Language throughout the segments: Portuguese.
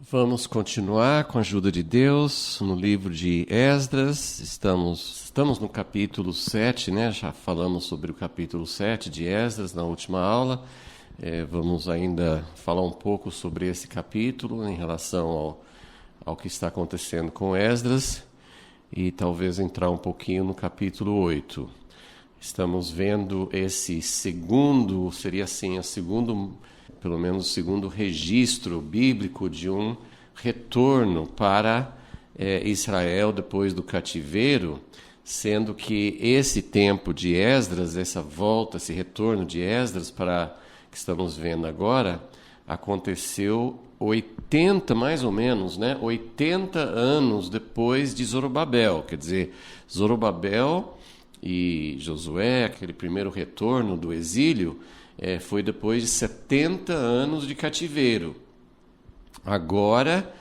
Vamos continuar com a ajuda de Deus no livro de Esdras. Estamos no capítulo 7, né? Já falamos sobre o capítulo 7 de Esdras na última aula. Vamos ainda falar um pouco sobre esse capítulo em relação ao que está acontecendo com Esdras e talvez entrar um pouquinho no capítulo 8. Estamos vendo esse segundo, seria assim, pelo menos o segundo registro bíblico de um retorno para Israel depois do cativeiro, sendo que esse tempo de Esdras, essa volta, esse retorno de Esdras para que estamos vendo agora, aconteceu 80, mais ou menos, né? 80 anos depois de Zorobabel. Quer dizer, Zorobabel e Josué, aquele primeiro retorno do exílio, foi depois de 70 anos de cativeiro. Agora,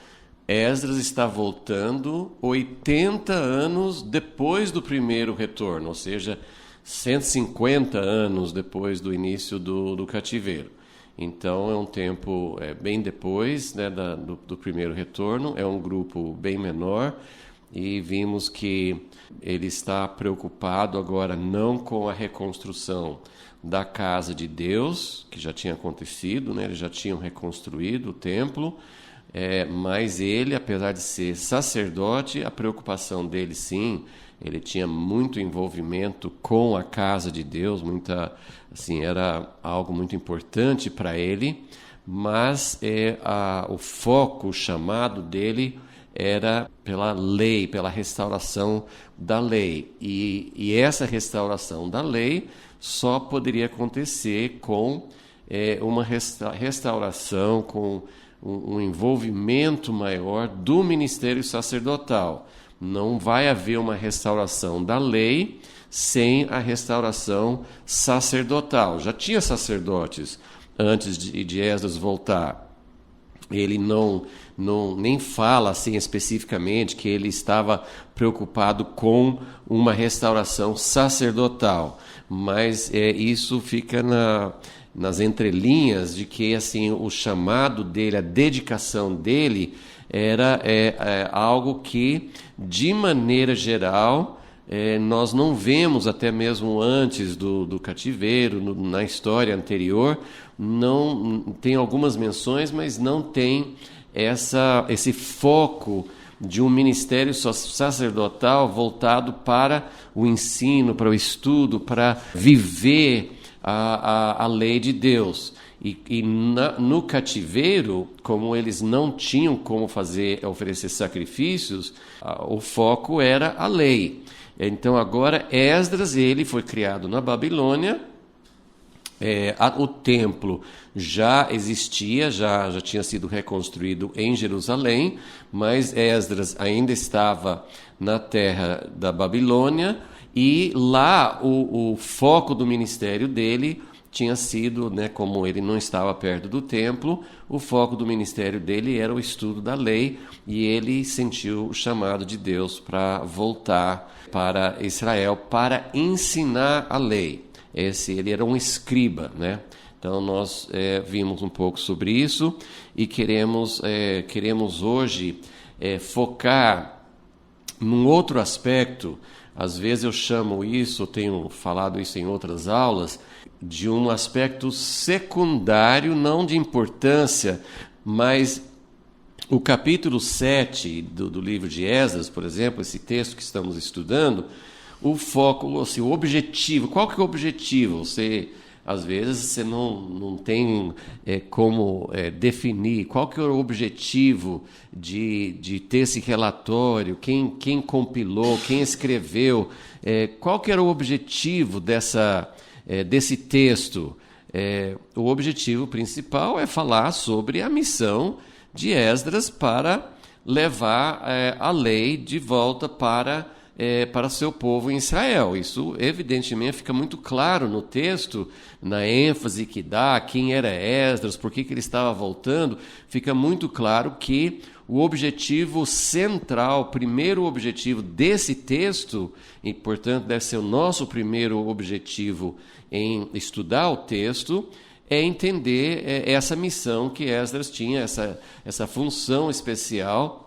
Esdras está voltando 80 anos depois do primeiro retorno, ou seja, 150 anos depois do início do cativeiro. Então, é um tempo bem depois, né, do primeiro retorno, é um grupo bem menor, e vimos que ele está preocupado agora não com a reconstrução da casa de Deus, que já tinha acontecido, né? Eles já tinham reconstruído o templo, mas ele, apesar de ser sacerdote, a preocupação dele, sim, ele tinha muito envolvimento com a casa de Deus, era algo muito importante para ele, mas o foco, o chamado dele era pela lei, pela restauração da lei. E essa restauração da lei só poderia acontecer com uma restauração, com um envolvimento maior do ministério sacerdotal. Não vai haver uma restauração da lei sem a restauração sacerdotal. Já tinha sacerdotes antes de Esdras voltar. Ele nem fala assim especificamente que ele estava preocupado com uma restauração sacerdotal, mas isso fica nas entrelinhas de que assim o chamado dele, a dedicação dele era algo que, de maneira geral, nós não vemos até mesmo antes do cativeiro, na história anterior. Não tem algumas menções, mas não tem esse foco de um ministério sacerdotal voltado para o ensino, para o estudo, para viver a lei de Deus. No cativeiro, como eles não tinham como oferecer sacrifícios, o foco era a lei. Então agora Esdras, ele foi criado na Babilônia. O templo já existia, já tinha sido reconstruído em Jerusalém, mas Esdras ainda estava na terra da Babilônia, e lá o foco do ministério dele tinha sido, né, como ele não estava perto do templo, o foco do ministério dele era o estudo da lei, e ele sentiu o chamado de Deus para voltar para Israel para ensinar a lei. Ele era um escriba, né? Então nós vimos um pouco sobre isso e queremos hoje focar num outro aspecto. Às vezes eu chamo isso, eu tenho falado isso em outras aulas, de um aspecto secundário, não de importância, mas o capítulo 7 do livro de Esdras, por exemplo, esse texto que estamos estudando, o foco, assim, o objetivo. Qual que é o objetivo? Às vezes você não tem como definir qual que é o objetivo de ter esse relatório, quem compilou, quem escreveu, qual que era o objetivo desse texto. O objetivo principal é falar sobre a missão de Esdras para levar a lei de volta para seu povo em Israel. Isso, evidentemente, fica muito claro no texto, na ênfase que dá, quem era Esdras, por que ele estava voltando. Fica muito claro que o objetivo central, o primeiro objetivo desse texto, e, portanto, deve ser o nosso primeiro objetivo em estudar o texto, é entender essa missão que Esdras tinha, essa função especial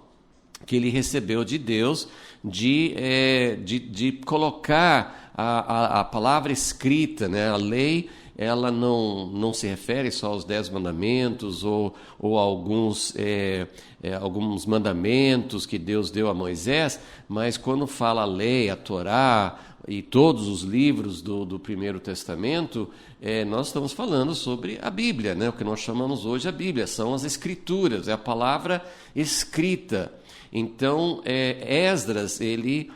que ele recebeu de Deus de colocar a palavra escrita, né? A lei, ela não se refere só aos 10 mandamentos ou alguns mandamentos que Deus deu a Moisés, mas quando fala a lei, a Torá e todos os livros do Primeiro Testamento, nós estamos falando sobre a Bíblia, né? O que nós chamamos hoje a Bíblia, são as Escrituras, é a palavra escrita. Então, Esdras, ele,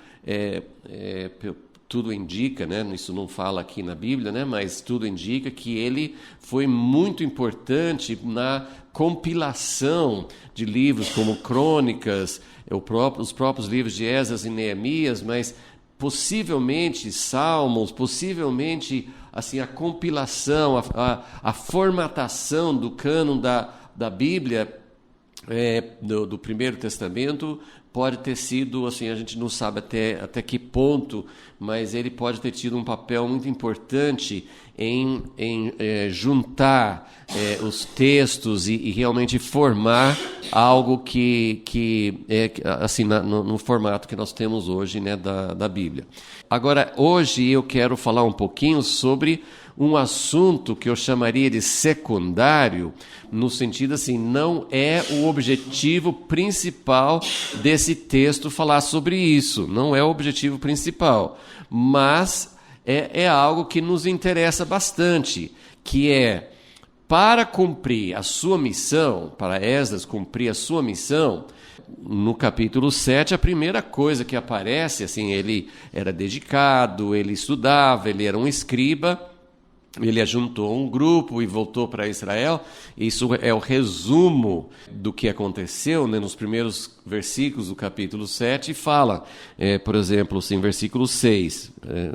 tudo indica, né? Isso não fala aqui na Bíblia, né? Mas tudo indica que ele foi muito importante na compilação de livros como Crônicas, os próprios livros de Esdras e Neemias, mas possivelmente Salmos, possivelmente assim, a compilação, a formatação do cânon da Bíblia, do Primeiro Testamento, pode ter sido, assim, a gente não sabe até que ponto, mas ele pode ter tido um papel muito importante em juntar os textos e realmente formar algo que é assim, no formato que nós temos hoje, né, da Bíblia. Agora, hoje eu quero falar um pouquinho sobre um assunto que eu chamaria de secundário, no sentido assim, não é o objetivo principal desse texto falar sobre isso, não é o objetivo principal, mas é algo que nos interessa bastante, que é, para cumprir a sua missão, para Esdras cumprir a sua missão, no capítulo 7, a primeira coisa que aparece, assim, ele era dedicado, ele estudava, ele era um escriba. Ele ajuntou um grupo e voltou para Israel. Isso é o resumo do que aconteceu, né, nos primeiros versículos do capítulo 7. E fala, por exemplo, assim, versículo 6,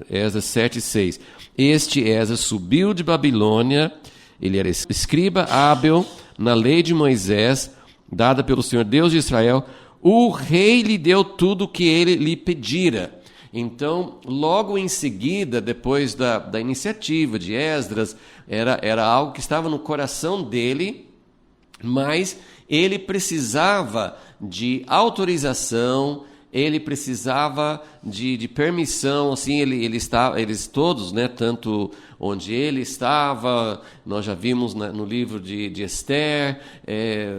Esdras 7, 6. Este Esdras subiu de Babilônia, ele era escriba hábil na lei de Moisés, dada pelo Senhor Deus de Israel. O rei lhe deu tudo o que ele lhe pedira. Então, logo em seguida, depois da iniciativa de Esdras, era algo que estava no coração dele, mas ele precisava de autorização, ele precisava de permissão, assim, eles todos, né, tanto onde ele estava, nós já vimos no livro de Esther,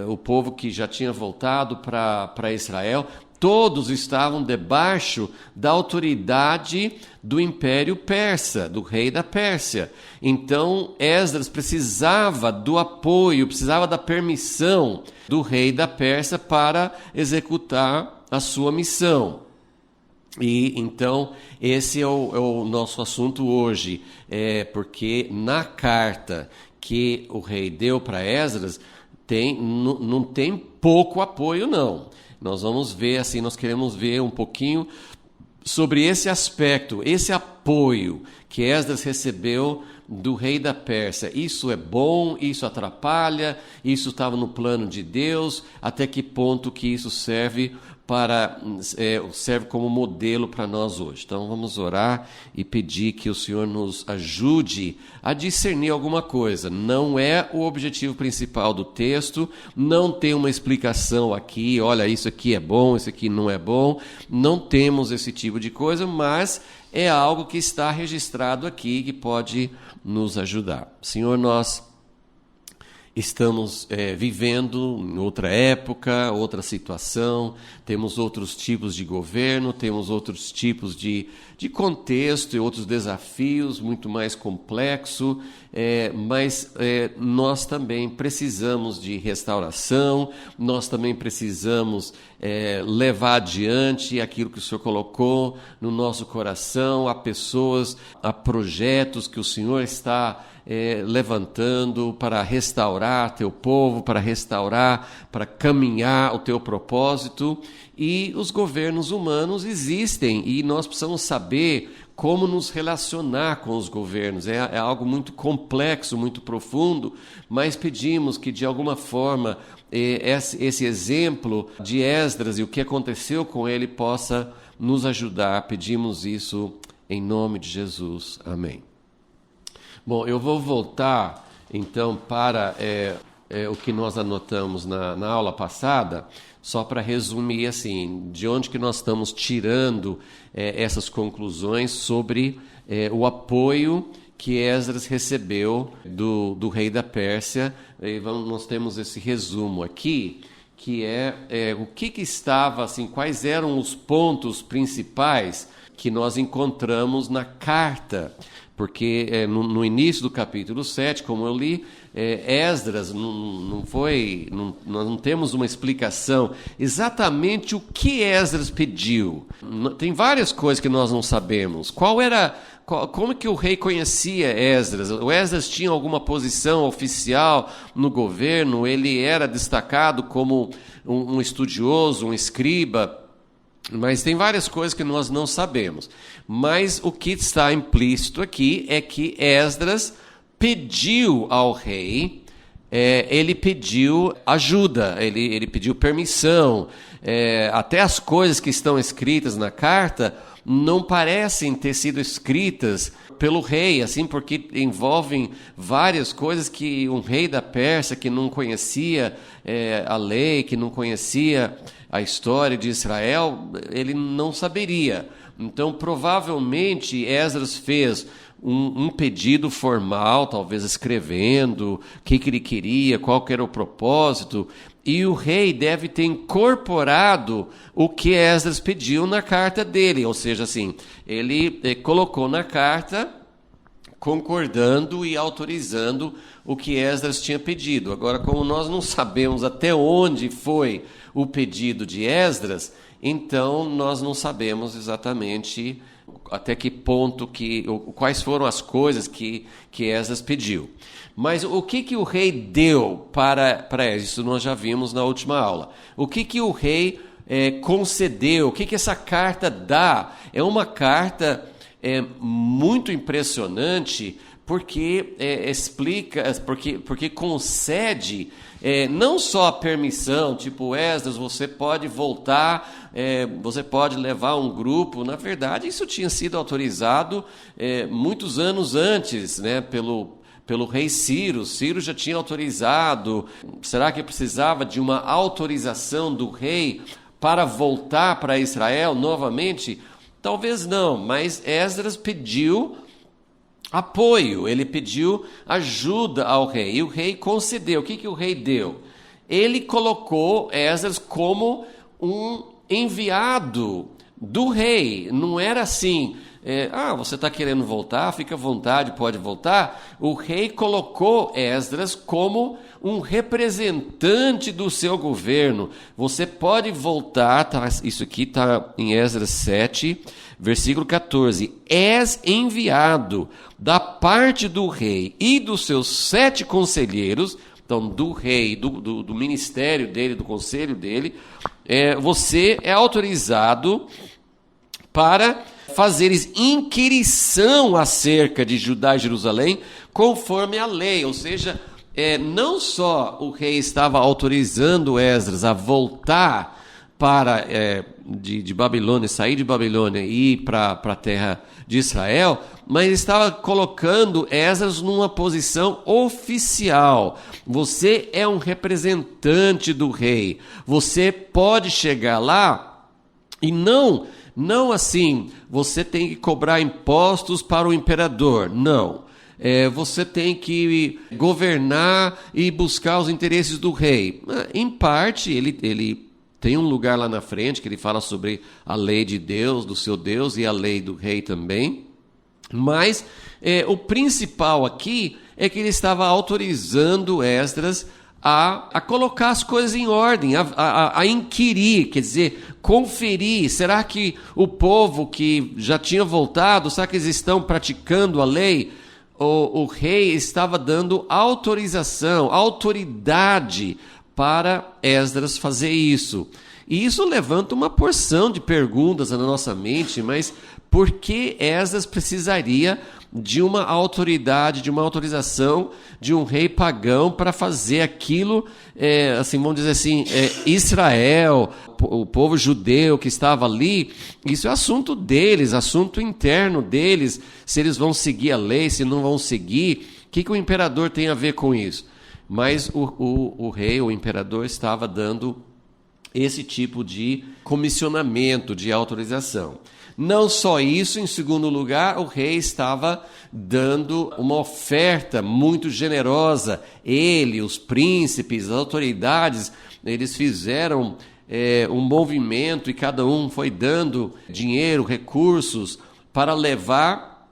o povo que já tinha voltado para Israel, todos estavam debaixo da autoridade do Império Persa, do rei da Pérsia. Então, Esdras precisava do apoio, precisava da permissão do rei da Pérsia para executar a sua missão. E então, esse é o nosso assunto hoje, porque na carta que o rei deu para Esdras, não tem pouco apoio, não. Nós vamos ver, assim, nós queremos ver um pouquinho sobre esse aspecto, esse apoio que Esdras recebeu do rei da Pérsia. Isso é bom, isso atrapalha, isso estava no plano de Deus, até que ponto que isso serve como modelo para nós hoje. Então vamos orar e pedir que o Senhor nos ajude a discernir alguma coisa. Não é o objetivo principal do texto, não tem uma explicação aqui, olha, isso aqui é bom, isso aqui não é bom, não temos esse tipo de coisa, mas é algo que está registrado aqui que pode nos ajudar. Senhor, nós estamos vivendo em outra época, outra situação, temos outros tipos de governo, temos outros tipos de contexto e outros desafios muito mais complexos, mas nós também precisamos de restauração, nós também precisamos levar adiante aquilo que o Senhor colocou no nosso coração, a pessoas, a projetos que o Senhor está levantando para restaurar teu povo, para caminhar o teu propósito. E os governos humanos existem e nós precisamos saber como nos relacionar com os governos. É algo muito complexo, muito profundo, mas pedimos que de alguma forma esse exemplo de Esdras e o que aconteceu com ele possa nos ajudar. Pedimos isso em nome de Jesus. Amém. Bom, eu vou voltar Então, para o que nós anotamos na aula passada, só para resumir assim, de onde que nós estamos tirando essas conclusões sobre o apoio que Esdras recebeu do rei da Pérsia. Nós temos esse resumo aqui, que o que estava, assim, quais eram os pontos principais que nós encontramos na carta. Porque no início do capítulo 7, como eu li, Esdras nós não temos uma explicação exatamente o que Esdras pediu. Tem várias coisas que nós não sabemos. Como que o rei conhecia Esdras? O Esdras tinha alguma posição oficial no governo? Ele era destacado como um estudioso, um escriba? Mas tem várias coisas que nós não sabemos. Mas o que está implícito aqui é que Esdras pediu ao rei, ele pediu ajuda, ele pediu permissão. Até as coisas que estão escritas na carta não parecem ter sido escritas pelo rei, assim, porque envolvem várias coisas que um rei da Pérsia que não conhecia a lei, que não conhecia a história de Israel, ele não saberia. Então, provavelmente, Esdras fez um pedido formal, talvez escrevendo o que ele queria, qual que era o propósito, e o rei deve ter incorporado o que Esdras pediu na carta dele, ou seja, assim, ele colocou na carta concordando e autorizando o que Esdras tinha pedido. Agora, como nós não sabemos até onde foi o pedido de Esdras, então nós não sabemos exatamente até que ponto, quais foram as coisas que Esdras pediu. Mas o que o rei deu para isso nós já vimos na última aula. O que o rei concedeu, o que essa carta dá? É uma carta muito impressionante, porque porque concede não só a permissão, tipo, Esdras, você pode voltar, você pode levar um grupo. Na verdade, isso tinha sido autorizado muitos anos antes, né, pelo rei Ciro. Ciro já tinha autorizado. Será que precisava de uma autorização do rei para voltar para Israel novamente? Talvez não, mas Esdras pediu apoio, ele pediu ajuda ao rei, e o rei concedeu. O que o rei deu? Ele colocou Esdras como um enviado do rei. Não era assim, você está querendo voltar, fica à vontade, pode voltar. O rei colocou Esdras como um representante do seu governo. Você pode voltar, isso aqui está em Esdras 7, versículo 14. És enviado da parte do rei e dos seus 7 conselheiros, então do rei, do ministério dele, do conselho dele, você é autorizado para fazeres inquirição acerca de Judá e Jerusalém, conforme a lei. Ou seja, não só o rei estava autorizando Esdras a voltar para de Babilônia, sair de Babilônia e ir para a terra de Israel, mas estava colocando Esdras numa posição oficial. Você é um representante do rei. Você pode chegar lá e não assim, você tem que cobrar impostos para o imperador. Não. Você tem que governar e buscar os interesses do rei. Em parte, ele tem um lugar lá na frente que ele fala sobre a lei de Deus, do seu Deus, e a lei do rei também. Mas o principal aqui é que ele estava autorizando Esdras a colocar as coisas em ordem, a inquirir, quer dizer, conferir. Será que o povo que já tinha voltado, será que eles estão praticando a lei? O rei estava dando autorização, autoridade para Esdras fazer isso. E isso levanta uma porção de perguntas na nossa mente, mas por que Esdras precisaria de uma autoridade, de uma autorização de um rei pagão para fazer aquilo, assim, vamos dizer assim, Israel, o povo judeu que estava ali, isso é assunto deles, assunto interno deles, se eles vão seguir a lei, se não vão seguir. que o imperador tem a ver com isso? Mas o rei, o imperador, estava dando esse tipo de comissionamento, de autorização. Não só isso, em segundo lugar, o rei estava dando uma oferta muito generosa. Ele, os príncipes, as autoridades, eles fizeram um movimento e cada um foi dando dinheiro, recursos para levar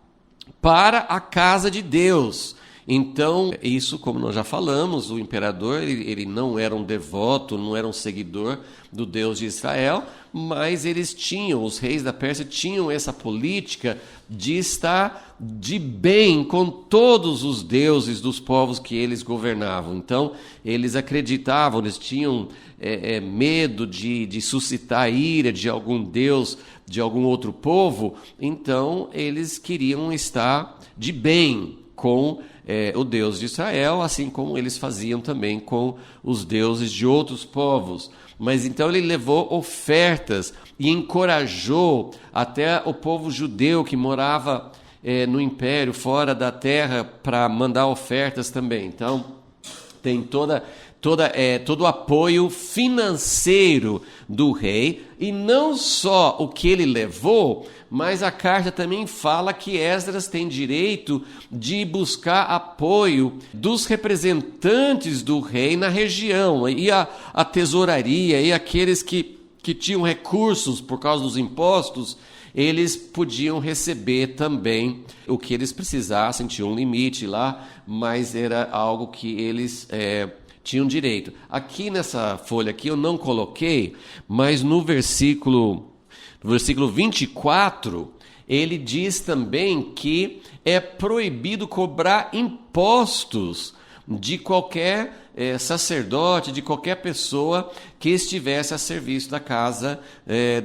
para a casa de Deus. Então, isso, como nós já falamos, o imperador ele não era um devoto, não era um seguidor do Deus de Israel, mas eles tinham, os reis da Pérsia tinham essa política de estar de bem com todos os deuses dos povos que eles governavam. Então, eles acreditavam, eles tinham medo de suscitar a ira de algum deus, de algum outro povo, então eles queriam estar de bem com o Deus de Israel, assim como eles faziam também com os deuses de outros povos. Mas então ele levou ofertas e encorajou até o povo judeu que morava no império, fora da terra, para mandar ofertas também. Então tem todo o apoio financeiro do rei, e não só o que ele levou, mas a carta também fala que Esdras tem direito de buscar apoio dos representantes do rei na região, e a tesouraria, e aqueles que tinham recursos por causa dos impostos, eles podiam receber também o que eles precisassem, tinha um limite lá, mas era algo que eles tinham direito. Aqui nessa folha aqui eu não coloquei, mas no versículo 24, ele diz também que é proibido cobrar impostos de qualquer sacerdote, de qualquer pessoa que estivesse a serviço da casa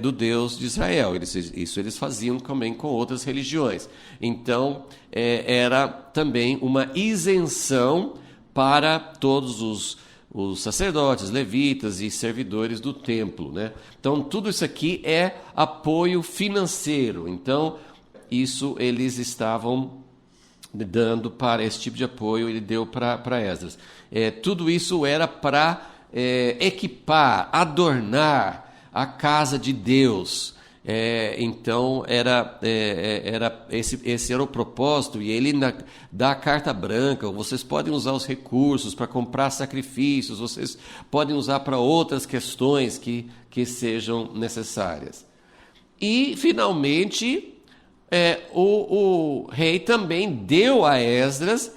do Deus de Israel. Isso eles faziam também com outras religiões. Então, era também uma isenção para todos os sacerdotes, levitas e servidores do templo, né? Então, tudo isso aqui é apoio financeiro. Então, isso eles estavam dando para esse tipo de apoio, ele deu para Esdras. Tudo isso era para equipar, adornar a casa de Deus. Então esse era o propósito, e ele dá a carta branca. Vocês podem usar os recursos para comprar sacrifícios, vocês podem usar para outras questões que sejam necessárias. E finalmente o rei também deu a Esdras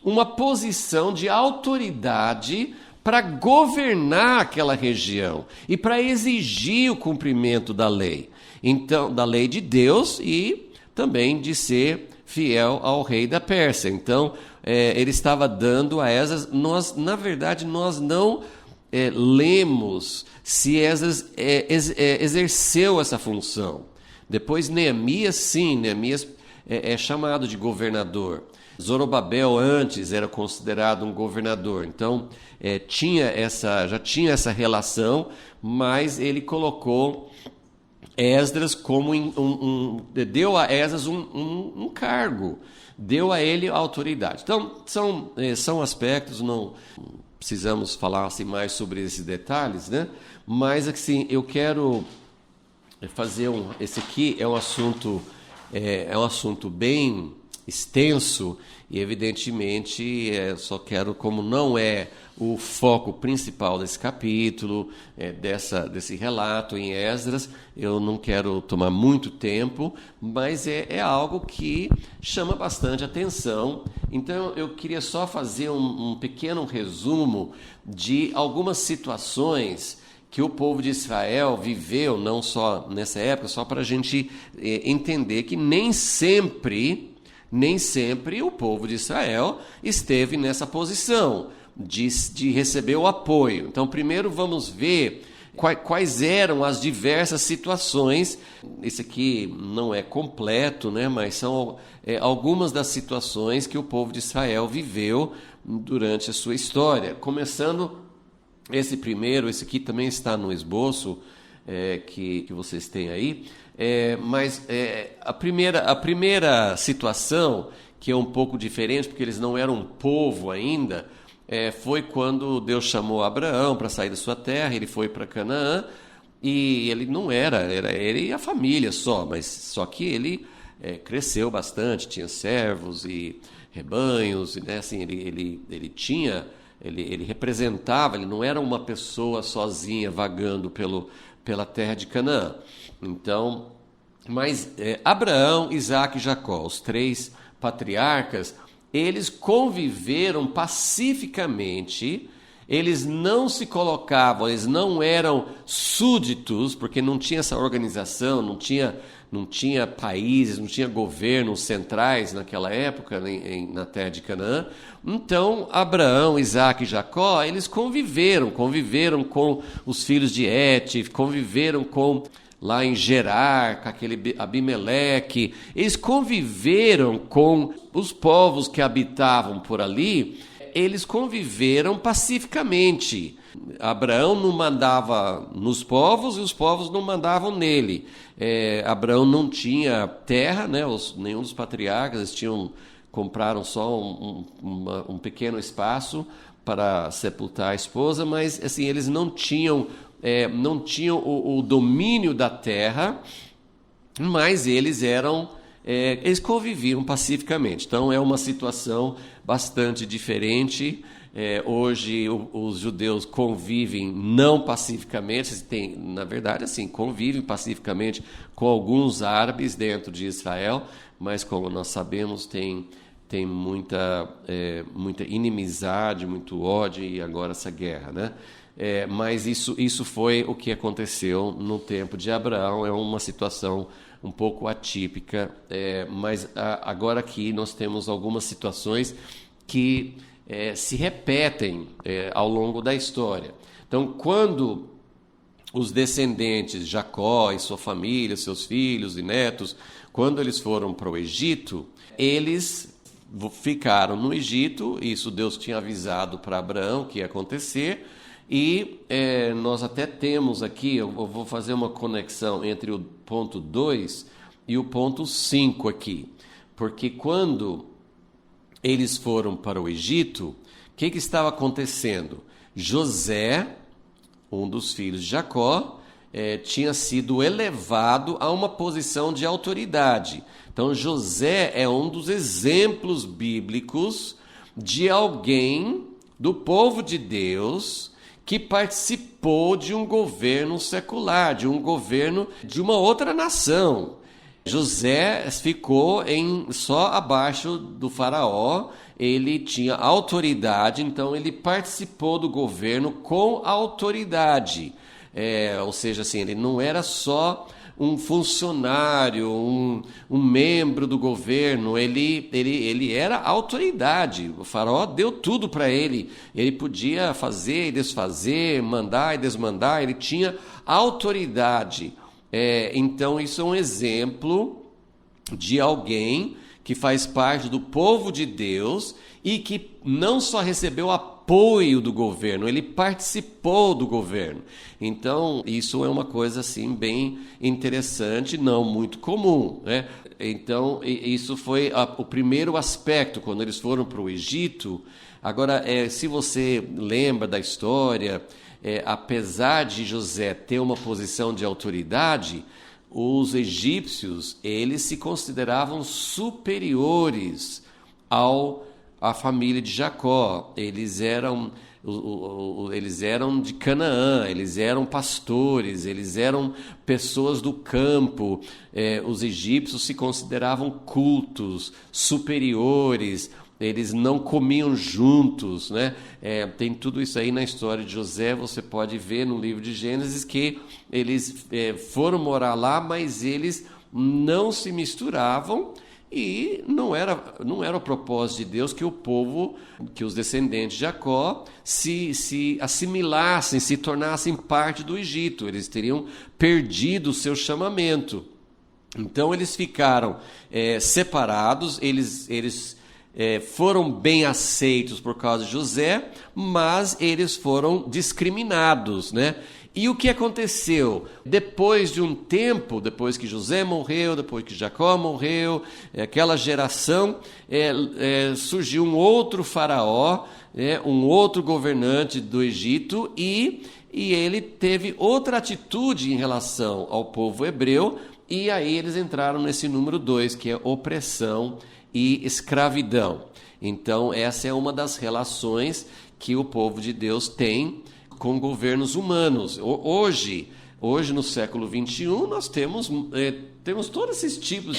uma posição de autoridade para governar aquela região e para exigir o cumprimento da lei. Então, da lei de Deus, e também de ser fiel ao rei da Pérsia. Então, ele estava dando a Esdras. Na verdade, nós não lemos se Esdras exerceu essa função. Depois, Neemias, sim, Neemias é chamado de governador. Zorobabel antes era considerado um governador, então já tinha essa relação, mas ele colocou Esdras como deu a Esdras um cargo, deu a ele a autoridade. Então são aspectos, não precisamos falar assim, mais sobre esses detalhes, né? Mas assim, eu quero fazer esse aqui é um assunto bem extenso, e evidentemente só quero, como não é o foco principal desse capítulo, desse relato em Esdras, eu não quero tomar muito tempo, mas é algo que chama bastante atenção. Então eu queria só fazer um pequeno resumo de algumas situações que o povo de Israel viveu, não só nessa época, só para a gente entender que nem sempre o povo de Israel esteve nessa posição de receber o apoio. Então, primeiro vamos ver quais eram as diversas situações. Esse aqui não é completo, né? Mas são algumas das situações que o povo de Israel viveu durante a sua história. Começando esse aqui também está no esboço que vocês têm aí. Mas a primeira situação que é um pouco diferente, porque eles não eram um povo ainda, foi quando Deus chamou Abraão para sair da sua terra, ele foi para Canaã, e ele não era ele e a família só, mas só que ele cresceu bastante, tinha servos e rebanhos, né? Assim, ele tinha, ele representava, ele não era uma pessoa sozinha vagando pela terra de Canaã. Então, mas Abraão, Isaque e Jacó, os 3 patriarcas, eles conviveram pacificamente, eles não se colocavam, eles não eram súditos, porque não tinha essa organização, não tinha países, não tinha governos centrais naquela época na terra de Canaã. Então, Abraão, Isaque e Jacó, eles conviveram com os filhos de Et, conviveram lá em Gerar, com aquele Abimeleque, eles conviveram com os povos que habitavam por ali, eles conviveram pacificamente. Abraão não mandava nos povos e os povos não mandavam nele. Abraão não tinha terra, né? Nenhum dos patriarcas compraram só um pequeno espaço para sepultar a esposa, mas assim, eles não tinham o domínio da terra, mas eles conviviam pacificamente. Então é uma situação bastante diferente. Hoje os judeus convivem não pacificamente, na verdade, assim, convivem pacificamente com alguns árabes dentro de Israel, mas como nós sabemos, tem muita inimizade, muito ódio e agora essa guerra, né? Mas isso foi o que aconteceu no tempo de Abraão. É uma situação um pouco atípica, mas agora aqui nós temos algumas situações que se repetem ao longo da história. Então, quando os descendentes, Jacó e sua família, seus filhos e netos, quando eles foram para o Egito, eles ficaram no Egito. Isso Deus tinha avisado para Abraão que ia acontecer. E nós até temos aqui, eu vou fazer uma conexão entre o ponto 2 e o ponto 5 aqui. Porque quando eles foram para o Egito, o que estava acontecendo? José, um dos filhos de Jacó, tinha sido elevado a uma posição de autoridade. Então José é um dos exemplos bíblicos de alguém do povo de Deus que participou de um governo secular, de um governo de uma outra nação. José ficou só abaixo do faraó, ele tinha autoridade, então ele participou do governo com autoridade. Ou seja, assim, ele não era só um funcionário, um membro do governo, ele era autoridade. O faraó deu tudo para ele. Ele podia fazer e desfazer, mandar e desmandar, ele tinha autoridade. Então isso é um exemplo de alguém que faz parte do povo de Deus e que não só recebeu apoio do governo, ele participou do governo. Então, isso é uma coisa assim bem interessante, não muito comum, né? Então, isso foi o primeiro aspecto, quando eles foram para o Egito. Agora, se você lembra da história, apesar de José ter uma posição de autoridade, os egípcios, eles se consideravam superiores à família de Jacó. Eles eram de Canaã, eles eram pastores, eles eram pessoas do campo. Os egípcios se consideravam cultos, superiores. Eles não comiam juntos, né? Tem tudo isso aí na história de José. Você pode ver no livro de Gênesis que eles foram morar lá, mas eles não se misturavam, e não era o propósito de Deus que o povo, que os descendentes de Jacó se assimilassem, se tornassem parte do Egito. Eles teriam perdido o seu chamamento. Então eles ficaram separados, eles foram bem aceitos por causa de José, mas eles foram discriminados, né? E o que aconteceu? Depois de um tempo, depois que José morreu, depois que Jacó morreu, aquela geração, surgiu um outro faraó, um outro governante do Egito, e ele teve outra atitude em relação ao povo hebreu, e aí eles entraram nesse número 2, que é opressão e escravidão. Então, essa é uma das relações que o povo de Deus tem com governos humanos. Hoje no século XXI, nós temos todos esses tipos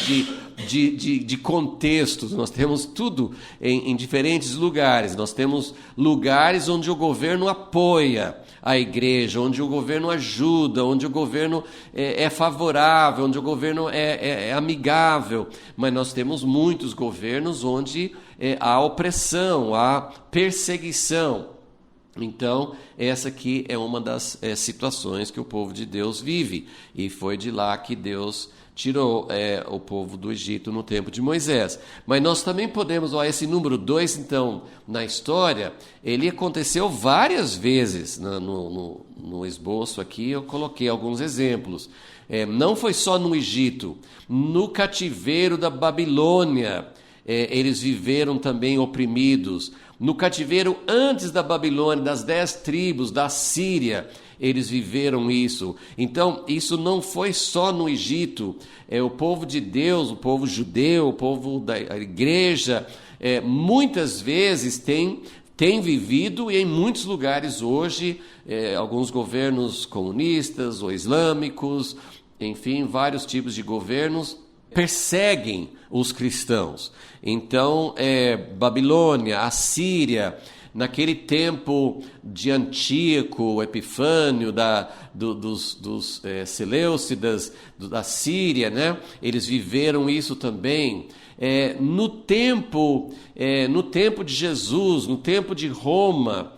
de contextos, nós temos tudo em diferentes lugares. Nós temos lugares onde o governo apoia a igreja, onde o governo ajuda, onde o governo é favorável, onde o governo é amigável, mas nós temos muitos governos onde há opressão, há perseguição. Então, essa aqui é uma das situações que o povo de Deus vive, e foi de lá que Deus tirou o povo do Egito no tempo de Moisés. Mas nós também podemos, esse número 2, então, na história, ele aconteceu várias vezes. No esboço aqui eu coloquei alguns exemplos. Não foi só no Egito, no cativeiro da Babilônia, eles viveram também oprimidos. No cativeiro antes da Babilônia, das 10 tribos da Síria, eles viveram isso. Então, isso não foi só no Egito. O povo de Deus, o povo judeu, o povo da igreja, muitas vezes tem vivido, e em muitos lugares hoje, alguns governos comunistas ou islâmicos, enfim, vários tipos de governos, perseguem os cristãos. Então, Babilônia, Assíria, naquele tempo de Antíoco, Epifânio, dos Seleucidas, da Síria, né? Eles viveram isso também. No tempo de Jesus, no tempo de Roma,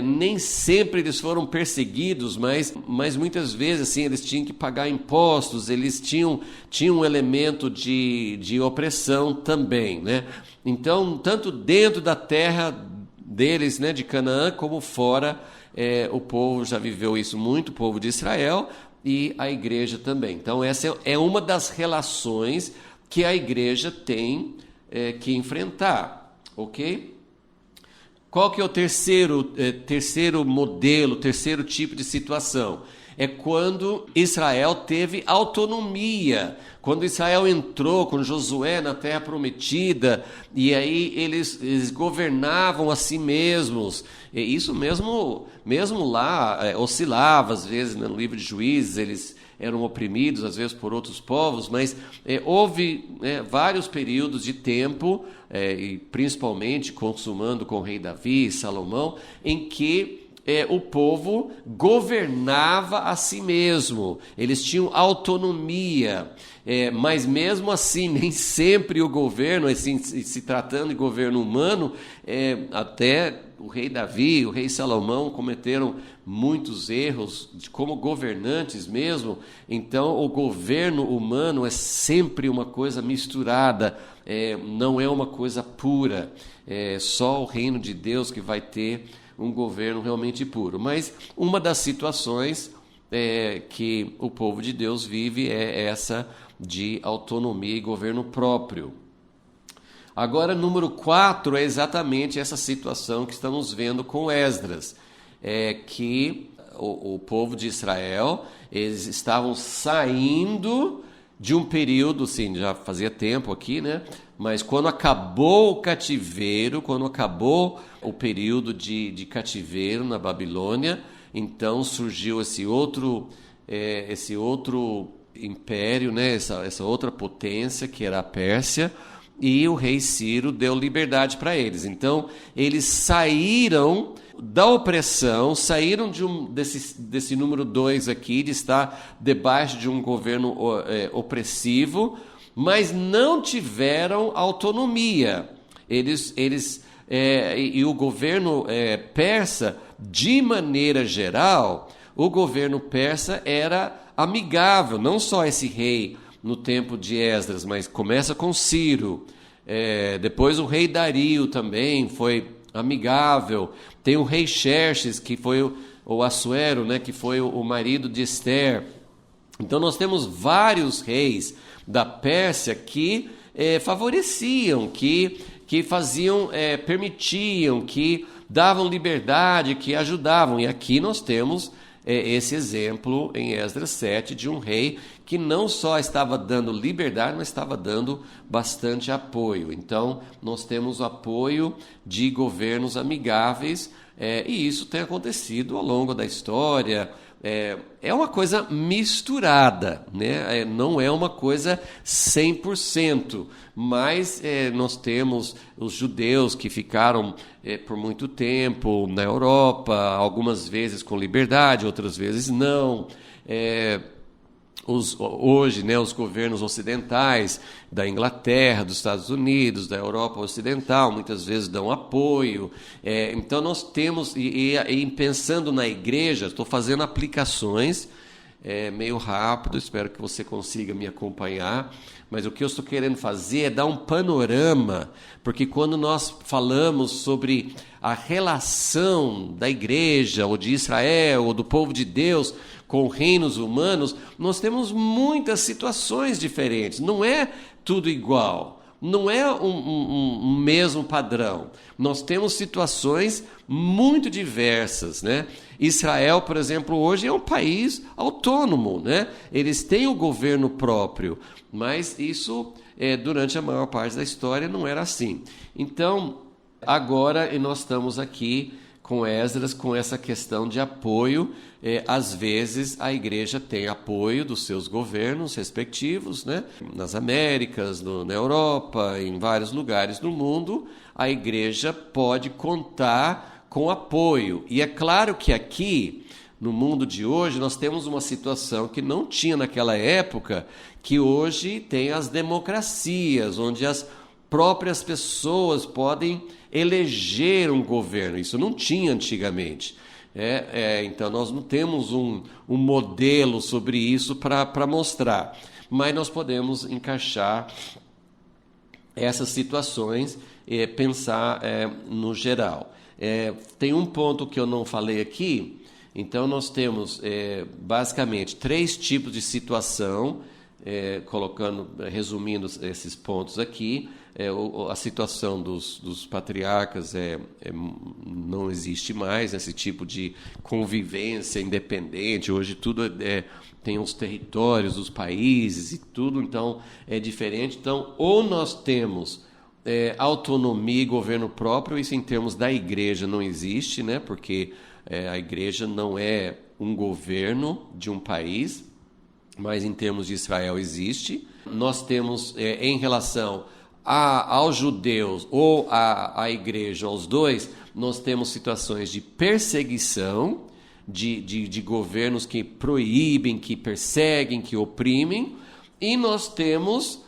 nem sempre eles foram perseguidos, mas muitas vezes assim, eles tinham que pagar impostos, eles tinham um elemento de opressão também, né? Então, tanto dentro da terra deles, né, de Canaã, como fora, o povo já viveu isso muito, o povo de Israel e a igreja também. Então, essa é uma das relações que a igreja tem que enfrentar, ok? Qual que é o terceiro modelo, terceiro tipo de situação? É quando Israel teve autonomia, quando Israel entrou com Josué na Terra Prometida, e aí eles governavam a si mesmos. E isso mesmo lá oscilava, às vezes, no livro de Juízes, eles eram oprimidos, às vezes, por outros povos, mas houve vários períodos de tempo, e principalmente consumando com o rei Davi e Salomão, em que o povo governava a si mesmo, eles tinham autonomia, mas mesmo assim, nem sempre o governo, assim, se tratando de governo humano, até o rei Davi, o rei Salomão cometeram muitos erros como governantes mesmo. Então o governo humano é sempre uma coisa misturada, não é uma coisa pura, só o reino de Deus que vai ter um governo realmente puro. Mas uma das situações que o povo de Deus vive é essa de autonomia e governo próprio. Agora, número 4 é exatamente essa situação que estamos vendo com Esdras, que o povo de Israel, eles estavam saindo de um período, assim, já fazia tempo aqui, né? Mas quando acabou o cativeiro, quando acabou o período de cativeiro na Babilônia, então surgiu esse outro império, né? Essa outra potência que era a Pérsia, e o rei Ciro deu liberdade para eles. Então, eles saíram da opressão, saíram desse número 2 aqui, de estar debaixo de um governo opressivo, mas não tiveram autonomia. E o governo persa, de maneira geral, o governo persa era amigável, não só esse rei no tempo de Esdras, mas começa com Ciro, depois o rei Dario também foi amigável, tem o rei Xerxes, que foi ou Assuero, né, que foi o marido de Ester. Então nós temos vários reis da Pérsia que favoreciam, que faziam, permitiam, que davam liberdade, que ajudavam. E aqui nós temos esse exemplo em Esdras 7 de um rei que não só estava dando liberdade, mas estava dando bastante apoio. Então nós temos o apoio de governos amigáveis, e isso tem acontecido ao longo da história. É uma coisa misturada, né? Não é uma coisa 100%, mas nós temos os judeus que ficaram por muito tempo na Europa, algumas vezes com liberdade, outras vezes não. Hoje, né, os governos ocidentais da Inglaterra, dos Estados Unidos, da Europa Ocidental, muitas vezes dão apoio. Então nós temos, e pensando na igreja, estou fazendo aplicações meio rápido, espero que você consiga me acompanhar, mas o que eu estou querendo fazer é dar um panorama, porque quando nós falamos sobre a relação da igreja, ou de Israel, ou do povo de Deus com reinos humanos, nós temos muitas situações diferentes, não é tudo igual, não é um mesmo padrão. Nós temos situações muito diversas, né? Israel, por exemplo, hoje é um país autônomo, né? Eles têm o governo próprio, mas isso, durante a maior parte da história, não era assim. Então, agora nós estamos aqui com Esdras, com essa questão de apoio. Às vezes a igreja tem apoio dos seus governos respectivos, né? Nas Américas, na Europa, em vários lugares do mundo, a igreja pode contar com apoio. E é claro que aqui, no mundo de hoje, nós temos uma situação que não tinha naquela época, que hoje tem as democracias, onde as próprias pessoas podem eleger um governo. Isso não tinha antigamente. Então nós não temos um modelo sobre isso para mostrar, mas nós podemos encaixar essas situações e pensar no geral. Tem um ponto que eu não falei aqui. Então nós temos basicamente 3 tipos de situação, resumindo esses pontos aqui. A situação dos patriarcas não existe mais, esse tipo de convivência independente. Hoje tudo tem os territórios dos países e tudo, então é diferente. Então, ou nós temos autonomia e governo próprio, isso em termos da igreja não existe, né? Porque a igreja não é um governo de um país, mas em termos de Israel existe. Nós temos, em relação aos judeus ou à igreja, aos dois, nós temos situações de perseguição, de governos que proíbem, que perseguem, que oprimem, e nós temos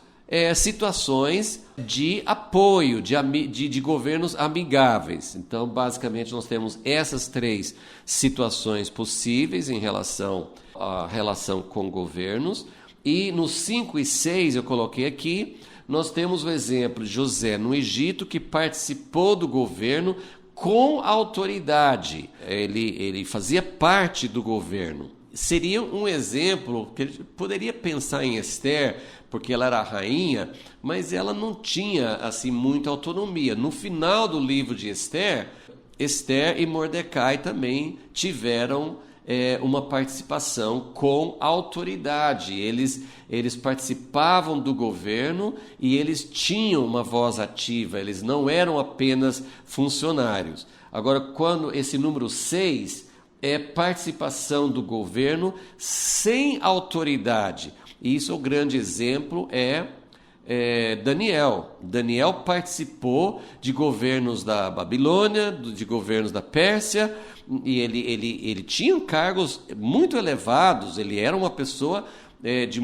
situações de apoio, de governos amigáveis. Então, basicamente, nós temos essas 3 situações possíveis em relação à relação com governos. E nos 5 e 6, eu coloquei aqui, nós temos o exemplo de José no Egito, que participou do governo com autoridade. Ele fazia parte do governo. Seria um exemplo que a gente poderia pensar em Ester, porque ela era a rainha, mas ela não tinha assim muita autonomia. No final do livro de Ester, Ester e Mordecai também tiveram uma participação com autoridade. Eles participavam do governo e eles tinham uma voz ativa, eles não eram apenas funcionários. Agora, quando esse número 6 é participação do governo sem autoridade, e isso é o grande exemplo, Daniel. Daniel participou de governos da Babilônia, de governos da Pérsia, e ele tinha cargos muito elevados, ele era uma pessoa de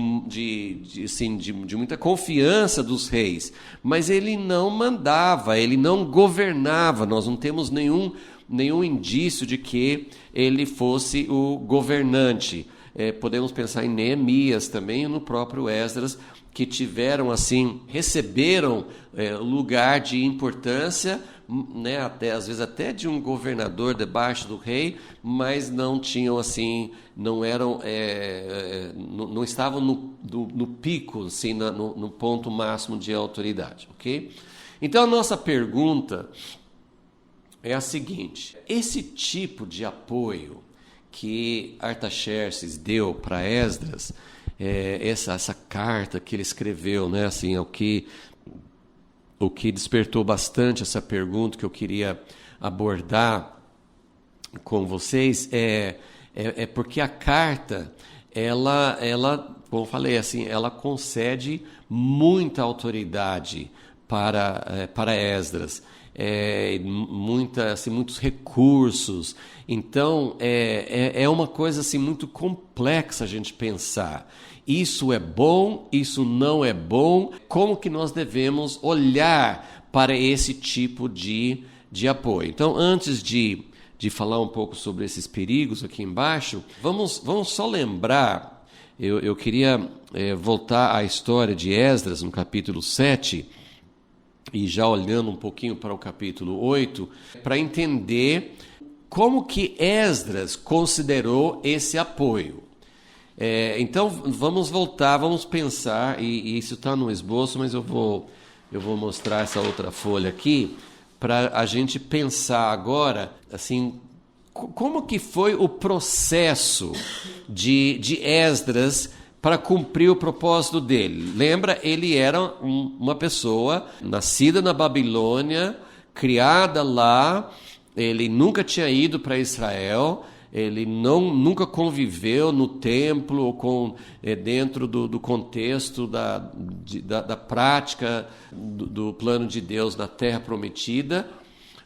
muita confiança dos reis, mas ele não mandava, ele não governava. Nós não temos nenhum indício de que ele fosse o governante. Podemos pensar em Neemias também, no próprio Esdras, que tiveram assim, receberam lugar de importância, né, até às vezes até de um governador debaixo do rei, mas não tinham assim, não eram, não estavam no pico, assim, no ponto máximo de autoridade, ok? Então a nossa pergunta é a seguinte: esse tipo de apoio que Artaxerxes deu para Esdras, essa carta que ele escreveu, né, assim, o que despertou bastante essa pergunta que eu queria abordar com vocês é porque a carta, ela, como eu falei, assim, ela concede muita autoridade para Esdras, muitos recursos. Então, é uma coisa assim, muito complexa a gente pensar. Isso é bom, isso não é bom. Como que nós devemos olhar para esse tipo de apoio? Então, antes de falar um pouco sobre esses perigos aqui embaixo, vamos só lembrar, eu queria voltar à história de Esdras, no capítulo 7, e já olhando um pouquinho para o capítulo 8, para entender como que Esdras considerou esse apoio. Então, vamos voltar, vamos pensar, e isso está no esboço, mas eu vou mostrar essa outra folha aqui, para a gente pensar agora, assim, como que foi o processo de Esdras para cumprir o propósito dele. Lembra, ele era uma pessoa nascida na Babilônia, criada lá, ele nunca tinha ido para Israel, ele nunca conviveu no templo ou dentro do contexto da prática do plano de Deus na Terra Prometida.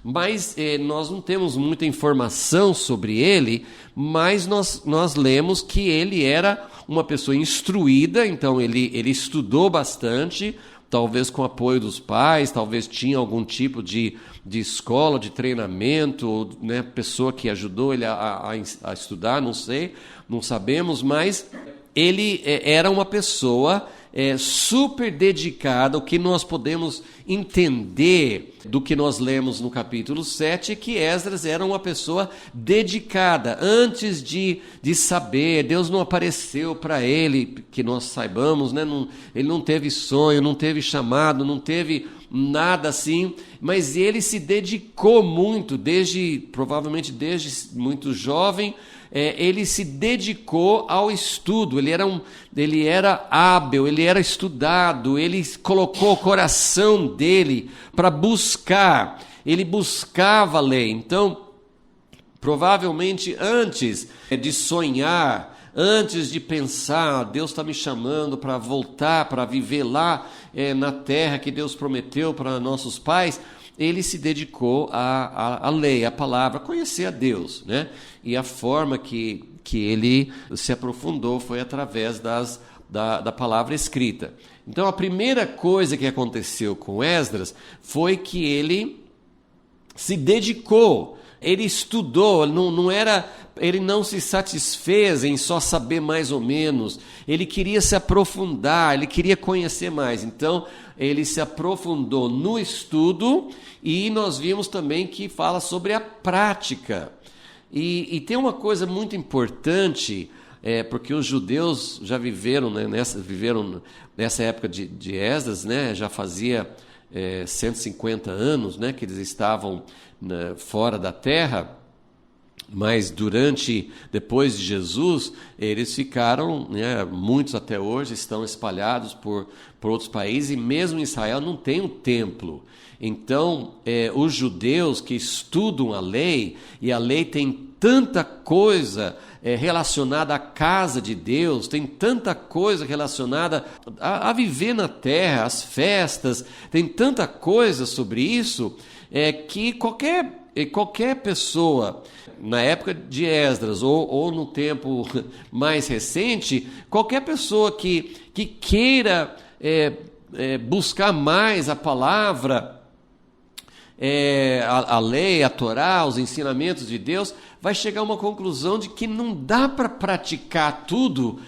Mas nós não temos muita informação sobre ele, mas nós lemos que ele era uma pessoa instruída, então ele estudou bastante, talvez com apoio dos pais, talvez tinha algum tipo de escola, de treinamento, ou, né, pessoa que ajudou ele a estudar, não sei, não sabemos, mas ele era uma pessoa super dedicada. O que nós podemos entender do que nós lemos no capítulo 7 é que Esdras era uma pessoa dedicada. Antes de saber, Deus não apareceu para ele, que nós saibamos, né? Ele não teve sonho, não teve chamado, não teve nada assim, mas ele se dedicou muito, provavelmente desde muito jovem. Ele se dedicou ao estudo, ele era hábil, ele era estudado, ele colocou o coração dele para buscar, ele buscava a lei. Então, provavelmente antes de sonhar, antes de pensar, Deus está me chamando para voltar, para viver lá na terra que Deus prometeu para nossos pais, ele se dedicou à lei, à palavra, a conhecer a Deus, né? E a forma que ele se aprofundou foi através da palavra escrita. Então, a primeira coisa que aconteceu com Esdras foi que ele se dedicou, ele estudou, ele não se satisfez em só saber mais ou menos, ele queria se aprofundar, ele queria conhecer mais. Então, ele se aprofundou no estudo, e nós vimos também que fala sobre a prática. E tem uma coisa muito importante, porque os judeus já viveram, né, nessa época de Esdras, né, já fazia 150 anos, né, que eles estavam fora da terra. Mas depois de Jesus, eles ficaram, né, muitos até hoje estão espalhados por outros países, e mesmo em Israel não tem um templo. Então, os judeus que estudam a lei, e a lei tem tanta coisa relacionada à casa de Deus, tem tanta coisa relacionada a viver na terra, as festas, tem tanta coisa sobre isso, que qualquer pessoa, na época de Esdras ou no tempo mais recente, qualquer pessoa que queira buscar mais a palavra, a lei, a Torá, os ensinamentos de Deus, vai chegar a uma conclusão de que não dá para praticar tudo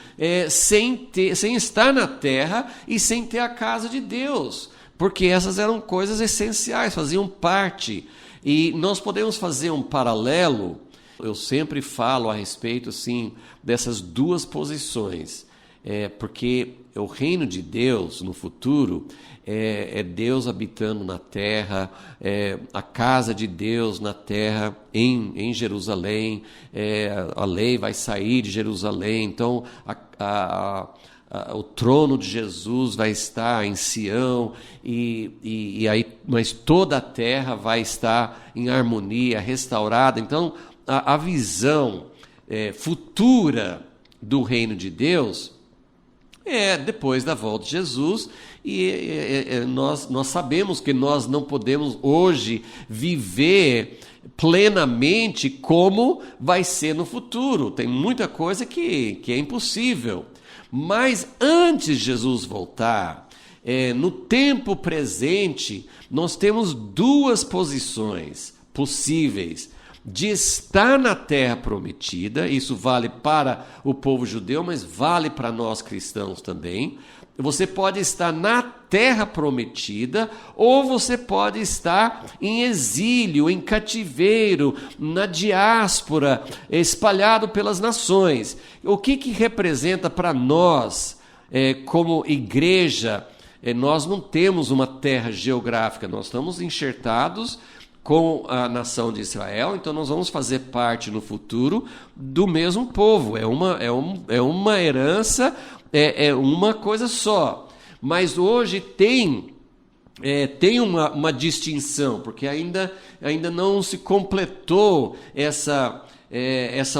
sem estar na terra e sem ter a casa de Deus, porque essas eram coisas essenciais, faziam parte. E nós podemos fazer um paralelo. Eu sempre falo a respeito, sim, dessas duas posições, porque o reino de Deus no futuro é Deus habitando na terra, a casa de Deus na terra em Jerusalém, a lei vai sair de Jerusalém, então o trono de Jesus vai estar em Sião, e aí, mas toda a terra vai estar em harmonia, restaurada. Então, a visão futura do reino de Deus depois da volta de Jesus, e nós sabemos que nós não podemos hoje viver plenamente como vai ser no futuro. Tem muita coisa que é impossível. Mas antes de Jesus voltar, no tempo presente, nós temos duas posições possíveis de estar na terra prometida. Isso vale para o povo judeu, mas vale para nós cristãos também. Você pode estar na terra prometida, ou você pode estar em exílio, em cativeiro, na diáspora, espalhado pelas nações. O que representa para nós, como igreja? Nós não temos uma terra geográfica, nós estamos enxertados com a nação de Israel, então nós vamos fazer parte no futuro do mesmo povo. É uma herança, é uma coisa só. Mas hoje tem uma distinção, porque ainda não se completou essa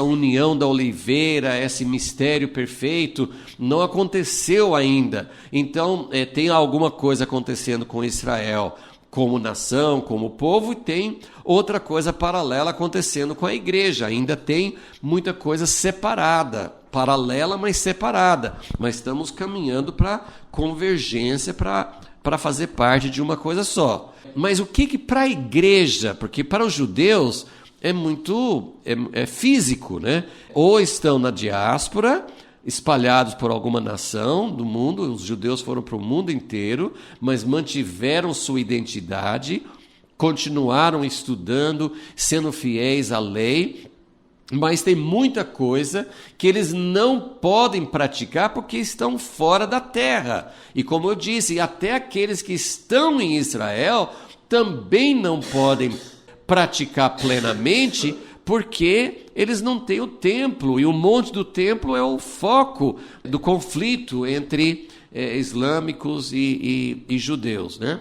união da oliveira, esse mistério perfeito, não aconteceu ainda. Então tem alguma coisa acontecendo com Israel como nação, como povo, e tem outra coisa paralela acontecendo com a igreja. Ainda tem muita coisa separada, paralela, mas separada. Mas estamos caminhando para convergência, para fazer parte de uma coisa só. Mas o que para a igreja, porque para os judeus é muito físico, né? Ou estão na diáspora, espalhados por alguma nação do mundo. Os judeus foram para o mundo inteiro, mas mantiveram sua identidade, continuaram estudando, sendo fiéis à lei, mas tem muita coisa que eles não podem praticar porque estão fora da terra. E como eu disse, até aqueles que estão em Israel também não podem praticar plenamente, porque eles não têm o templo, e o monte do templo é o foco do conflito entre islâmicos e judeus, né?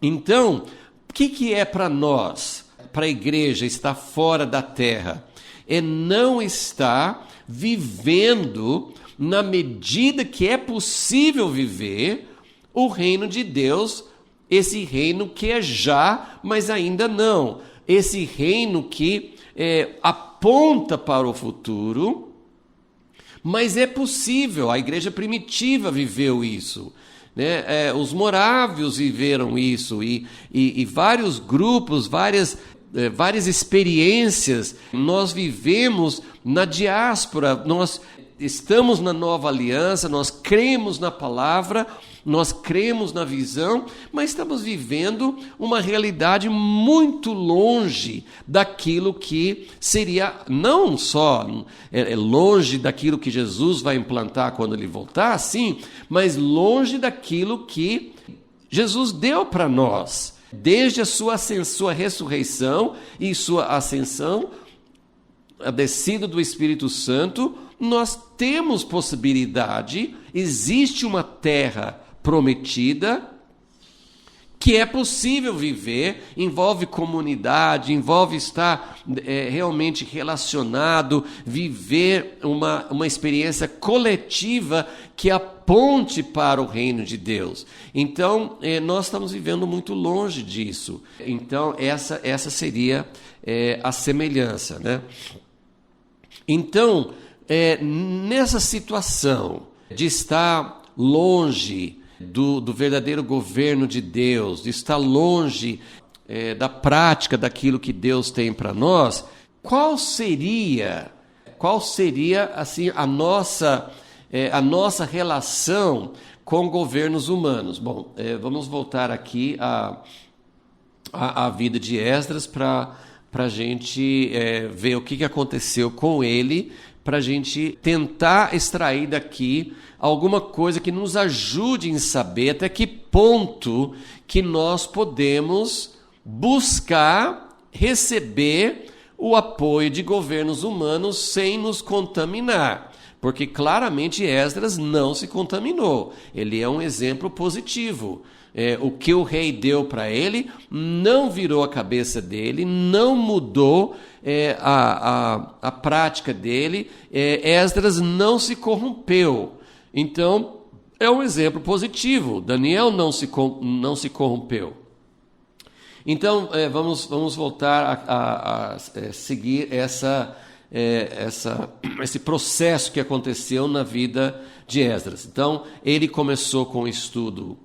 Então, o que é para nós, para a igreja, estar fora da terra? É não estar vivendo na medida que é possível viver o reino de Deus, esse reino que é já, mas ainda não. Esse reino que aponta para o futuro, mas é possível. A igreja primitiva viveu isso, né? Os morávios viveram isso, e vários grupos, várias experiências. Nós vivemos na diáspora, nós estamos na nova aliança, nós cremos na palavra, nós cremos na visão, mas estamos vivendo uma realidade muito longe daquilo que seria, não só longe daquilo que Jesus vai implantar quando ele voltar, sim, mas longe daquilo que Jesus deu para nós, desde a sua ressurreição e sua ascensão, a descida do Espírito Santo. Nós temos possibilidade, existe uma terra prometida que é possível viver, envolve comunidade, envolve estar realmente relacionado, viver uma experiência coletiva que aponte para o reino de Deus. Então, nós estamos vivendo muito longe disso. Então, essa seria a semelhança, né? Então, nessa situação de estar longe do verdadeiro governo de Deus, de estar longe da prática daquilo que Deus tem para nós, qual seria assim a nossa relação com governos humanos? Bom, vamos voltar aqui à vida de Esdras para a gente ver o que aconteceu com ele, para a gente tentar extrair daqui alguma coisa que nos ajude em saber até que ponto que nós podemos buscar receber o apoio de governos humanos sem nos contaminar. Porque claramente Esdras não se contaminou. Ele é um exemplo positivo. O que o rei deu para ele não virou a cabeça dele, não mudou a prática dele. Esdras não se corrompeu. Então, é um exemplo positivo. Daniel não se corrompeu. Então, vamos voltar a seguir esse processo que aconteceu na vida de Esdras. Então, ele começou com o estudo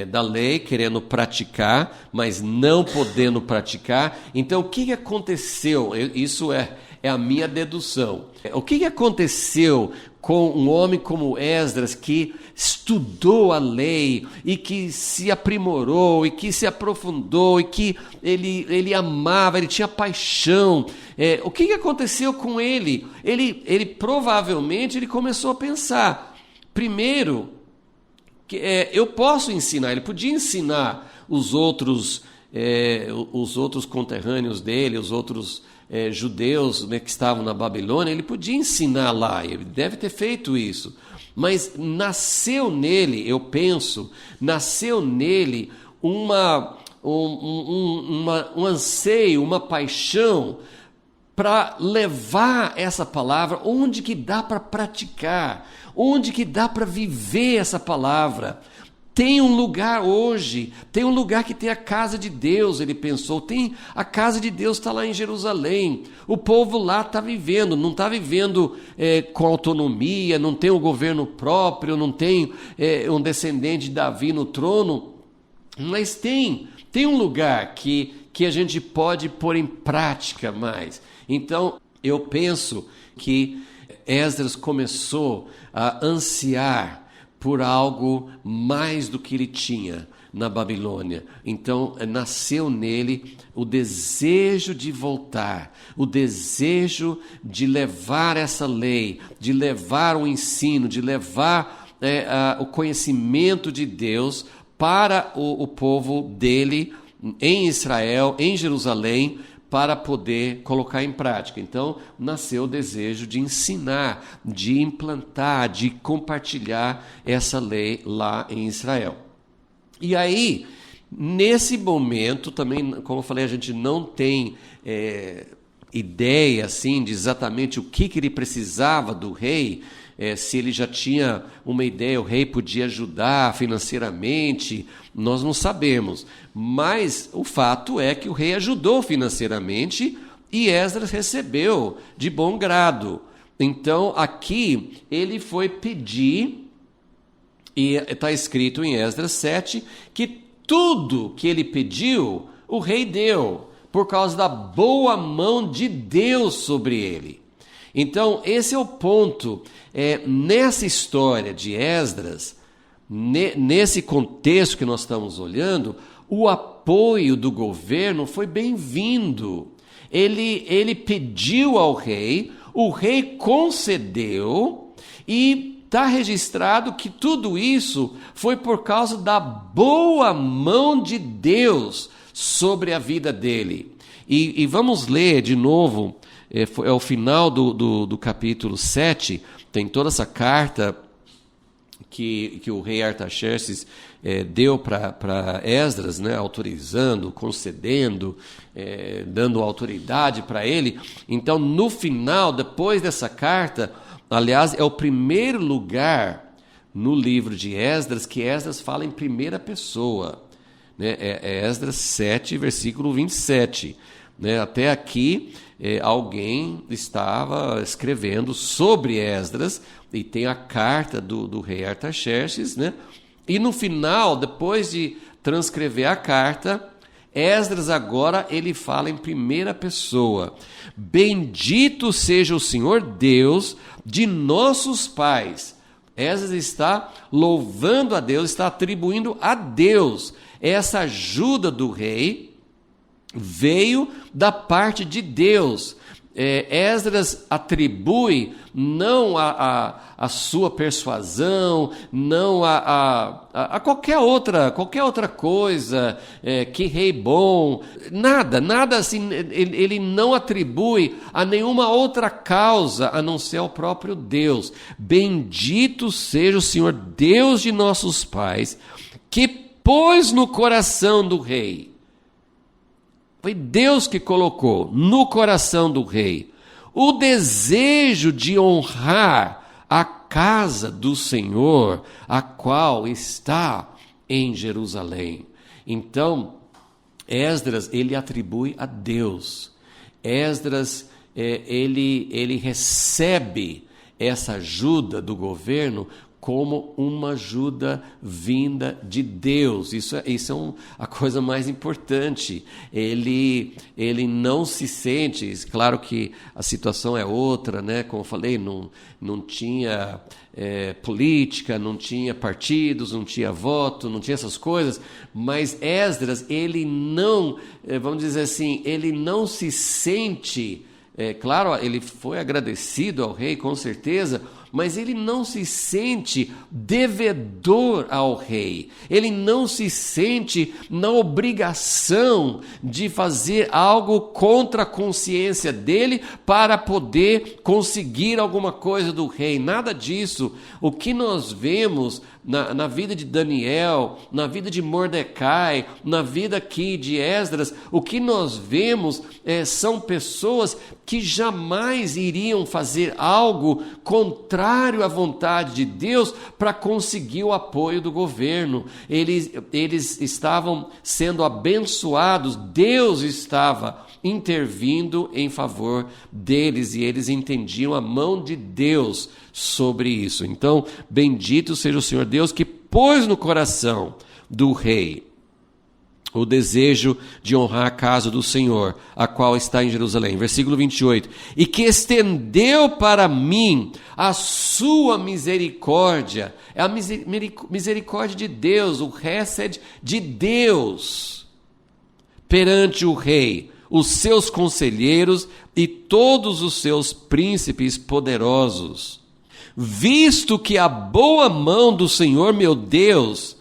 da lei, querendo praticar, mas não podendo praticar. Então, o que aconteceu? Isso é a minha dedução. O que aconteceu com um homem como Esdras, que estudou a lei e que se aprimorou e que se aprofundou e que ele amava, ele tinha paixão? O que aconteceu com ele? Ele provavelmente ele começou a pensar, primeiro, que eu posso ensinar. Ele podia ensinar os outros conterrâneos dele, os outros judeus, né, que estavam na Babilônia. Ele podia ensinar lá, ele deve ter feito isso, mas nasceu nele, eu penso, um anseio, uma paixão para levar essa palavra onde que dá para praticar, onde que dá para viver essa palavra. Tem um lugar hoje, tem um lugar que tem a casa de Deus, ele pensou. A casa de Deus está lá em Jerusalém. O povo lá está vivendo, não está vivendo com autonomia, não tem um governo próprio, não tem um descendente de Davi no trono, mas tem um lugar que a gente pode pôr em prática mais. Então, eu penso que Esdras começou a ansiar por algo mais do que ele tinha na Babilônia. Então, nasceu nele o desejo de voltar, o desejo de levar essa lei, de levar o ensino, de levar o conhecimento de Deus para o povo dele em Israel, em Jerusalém, para poder colocar em prática. Então, nasceu o desejo de ensinar, de implantar, de compartilhar essa lei lá em Israel. E aí, nesse momento, também, como eu falei, a gente não tem ideia assim, de exatamente o que ele precisava do rei. Se ele já tinha uma ideia, o rei podia ajudar financeiramente, nós não sabemos. Mas o fato é que o rei ajudou financeiramente e Esdras recebeu de bom grado. Então, aqui, ele foi pedir, e está escrito em Esdras 7, que tudo que ele pediu, o rei deu, por causa da boa mão de Deus sobre ele. Então, esse é o ponto. Nessa história de Esdras, nesse contexto que nós estamos olhando, o apoio do governo foi bem-vindo. Ele pediu ao rei, o rei concedeu, e está registrado que tudo isso foi por causa da boa mão de Deus sobre a vida dele. E vamos ler de novo. É o final do capítulo 7, tem toda essa carta que o rei Artaxerxes deu para Esdras, né, autorizando, concedendo, dando autoridade para ele. Então, no final, depois dessa carta, aliás, é o primeiro lugar no livro de Esdras que Esdras fala em primeira pessoa. Né? É Esdras 7, versículo 27. Né? Até aqui, alguém estava escrevendo sobre Esdras, e tem a carta do rei Artaxerxes, né? E no final, depois de transcrever a carta, Esdras agora ele fala em primeira pessoa. Bendito seja o Senhor Deus de nossos pais. Esdras está louvando a Deus, está atribuindo a Deus. Essa ajuda do rei veio da parte de Deus. Esdras atribui não a sua persuasão, não a qualquer outra coisa, que rei bom, nada assim, ele não atribui a nenhuma outra causa a não ser ao próprio Deus. Bendito seja o Senhor Deus de nossos pais, que pôs no coração do rei. Foi Deus que colocou no coração do rei o desejo de honrar a casa do Senhor, a qual está em Jerusalém. Então, Esdras, ele atribui a Deus. Esdras, ele recebe essa ajuda do governo como uma ajuda vinda de Deus. Isso é a coisa mais importante. Ele não se sente, claro que a situação é outra, né? Como eu falei, não tinha política, não tinha partidos, não tinha voto, não tinha essas coisas, mas Esdras, ele não, vamos dizer assim, ele não se sente, claro, ele foi agradecido ao rei, com certeza, mas ele não se sente devedor ao rei, ele não se sente na obrigação de fazer algo contra a consciência dele para poder conseguir alguma coisa do rei, nada disso. O que nós vemos na vida de Daniel, na vida de Mordecai, na vida aqui de Esdras, o que nós vemos são pessoas que jamais iriam fazer algo contrário à vontade de Deus para conseguir o apoio do governo. Eles estavam sendo abençoados, Deus estava intervindo em favor deles e eles entendiam a mão de Deus sobre isso. Então, bendito seja o Senhor Deus que pôs no coração do rei o desejo de honrar a casa do Senhor, a qual está em Jerusalém. Versículo 28. E que estendeu para mim a sua misericórdia. É a misericórdia de Deus, o hesed de Deus, perante o rei, os seus conselheiros e todos os seus príncipes poderosos. Visto que a boa mão do Senhor meu Deus,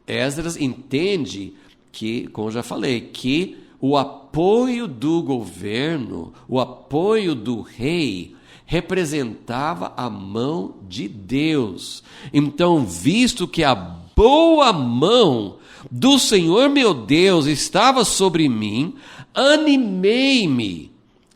Esdras entende que, como eu já falei, que o apoio do governo, o apoio do rei, representava a mão de Deus. Então, visto que a boa mão do Senhor meu Deus estava sobre mim, animei-me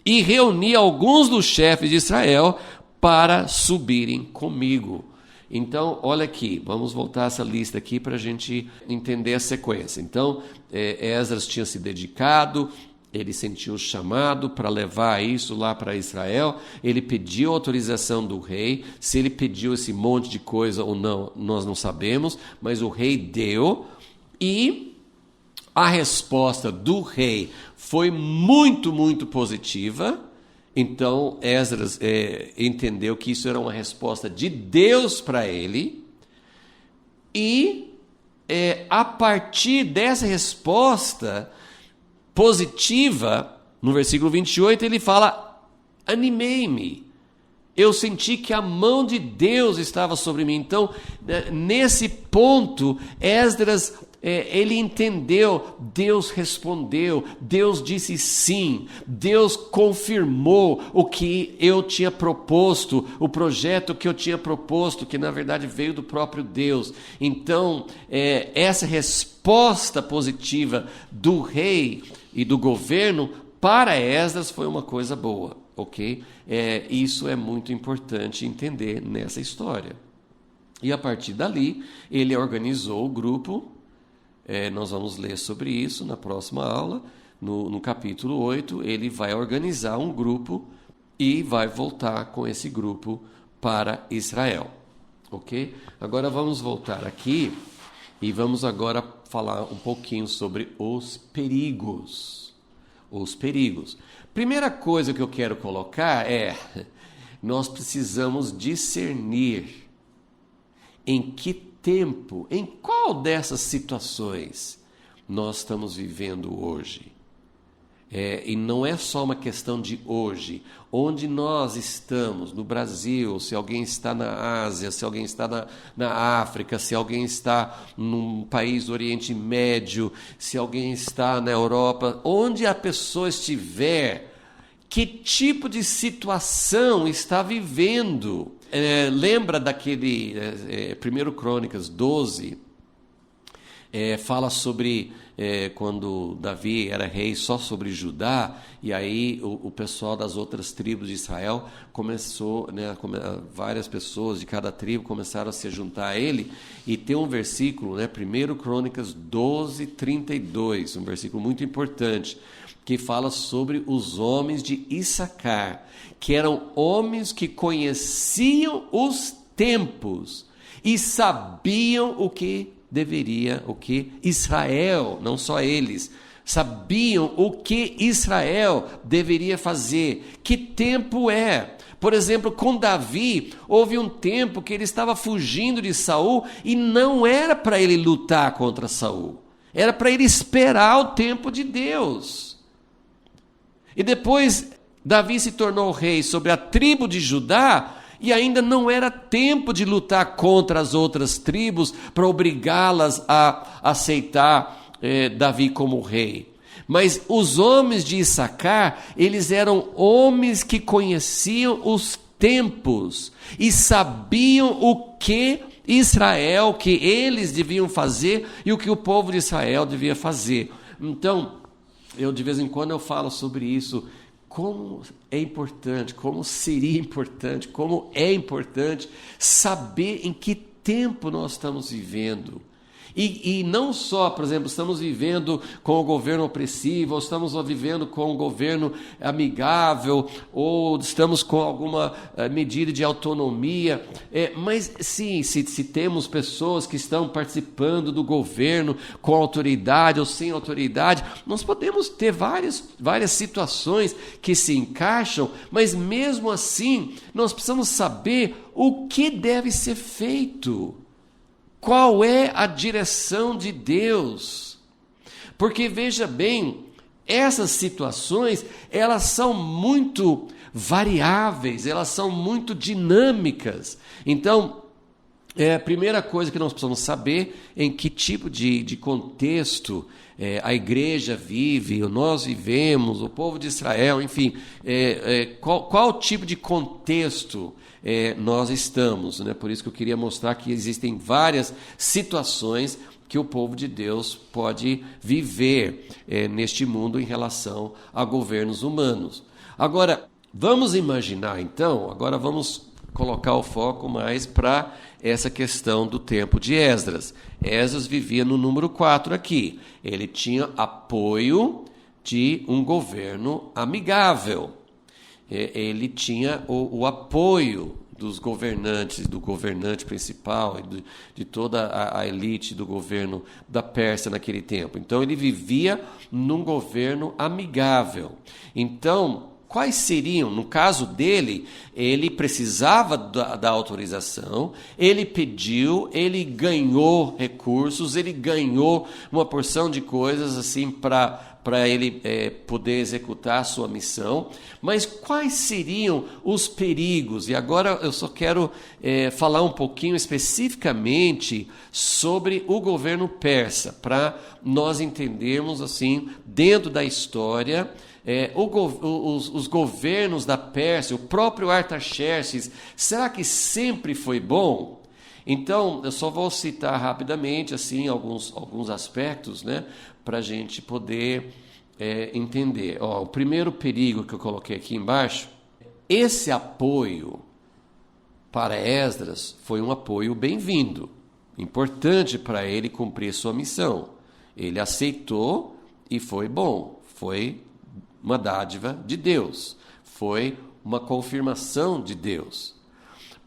e reuni alguns dos chefes de Israel para subirem comigo. Então, olha aqui, vamos voltar essa lista aqui para a gente entender a sequência. Então, Esdras tinha se dedicado, ele sentiu o chamado para levar isso lá para Israel, ele pediu autorização do rei, se ele pediu esse monte de coisa ou não, nós não sabemos, mas o rei deu, e a resposta do rei foi muito, muito positiva. Então, Esdras entendeu que isso era uma resposta de Deus para ele, e a partir dessa resposta positiva, no versículo 28, ele fala, animei-me, eu senti que a mão de Deus estava sobre mim. Então, nesse ponto, Esdras, ele entendeu, Deus respondeu, Deus disse sim, Deus confirmou o que eu tinha proposto, o projeto que eu tinha proposto, que na verdade veio do próprio Deus. Então, essa resposta positiva do rei e do governo para Esdras foi uma coisa boa, ok? Isso é muito importante entender nessa história. E a partir dali, ele organizou o grupo. Nós vamos ler sobre isso na próxima aula. No capítulo 8, ele vai organizar um grupo e vai voltar com esse grupo para Israel. Ok? Agora vamos voltar aqui E vamos agora falar um pouquinho sobre os perigos. Os perigos. Primeira coisa que eu quero colocar é: nós precisamos discernir em que tempo, em qual dessas situações nós estamos vivendo hoje. E não é só uma questão de hoje, onde nós estamos, no Brasil, se alguém está na Ásia, se alguém está na África, se alguém está num país do Oriente Médio, se alguém está na Europa, onde a pessoa estiver, que tipo de situação está vivendo. Lembra daquele 1 Crônicas 12, fala sobre quando Davi era rei só sobre Judá, e aí o pessoal das outras tribos de Israel começou, várias pessoas de cada tribo começaram a se juntar a ele, e tem um versículo, 1 Crônicas 12, 32, um versículo muito importante, que fala sobre os homens de Issacar, que eram homens que conheciam os tempos e sabiam o que Israel, não só eles, sabiam o que Israel deveria fazer, que tempo é. Por exemplo, com Davi, houve um tempo que ele estava fugindo de Saul e não era para ele lutar contra Saul, era para ele esperar o tempo de Deus. E depois Davi se tornou rei sobre a tribo de Judá, e ainda não era tempo de lutar contra as outras tribos para obrigá-las a aceitar Davi como rei. Mas os homens de Issacar, eles eram homens que conheciam os tempos e sabiam o que Israel, que eles deviam fazer e o que o povo de Israel devia fazer. Então, de vez em quando eu falo sobre isso, como é importante, como seria importante, como é importante saber em que tempo nós estamos vivendo. E não só, por exemplo, estamos vivendo com o governo opressivo, ou estamos vivendo com o governo amigável, ou estamos com alguma medida de autonomia, mas sim, se temos pessoas que estão participando do governo com autoridade ou sem autoridade, nós podemos ter várias situações que se encaixam, mas mesmo assim nós precisamos saber o que deve ser feito. Qual é a direção de Deus? Porque veja bem, essas situações, elas são muito variáveis, elas são muito dinâmicas. Então, a primeira coisa que nós precisamos saber é em que tipo de contexto a igreja vive, nós vivemos, o povo de Israel, enfim, qual tipo de contexto nós estamos, né? Por isso que eu queria mostrar que existem várias situações que o povo de Deus pode viver neste mundo em relação a governos humanos. Agora, vamos imaginar então, agora vamos colocar o foco mais para essa questão do tempo de Esdras. Esdras vivia no número 4 aqui. Ele tinha apoio de um governo amigável. Ele tinha o apoio dos governantes, do governante principal e de toda a elite do governo da Pérsia naquele tempo. Então ele vivia num governo amigável. Então, quais seriam, no caso dele, ele precisava da autorização, ele pediu, ele ganhou recursos, ele ganhou uma porção de coisas assim para ele poder executar a sua missão. Mas quais seriam os perigos? E agora eu só quero falar um pouquinho especificamente sobre o governo persa, para nós entendermos assim, dentro da história, os governos da Pérsia, o próprio Artaxerxes, será que sempre foi bom? Então, eu só vou citar rapidamente assim, alguns aspectos, né, para a gente poder entender. O primeiro perigo que eu coloquei aqui embaixo, esse apoio para Esdras foi um apoio bem-vindo, importante para ele cumprir sua missão. Ele aceitou e foi bom, foi uma dádiva de Deus, foi uma confirmação de Deus.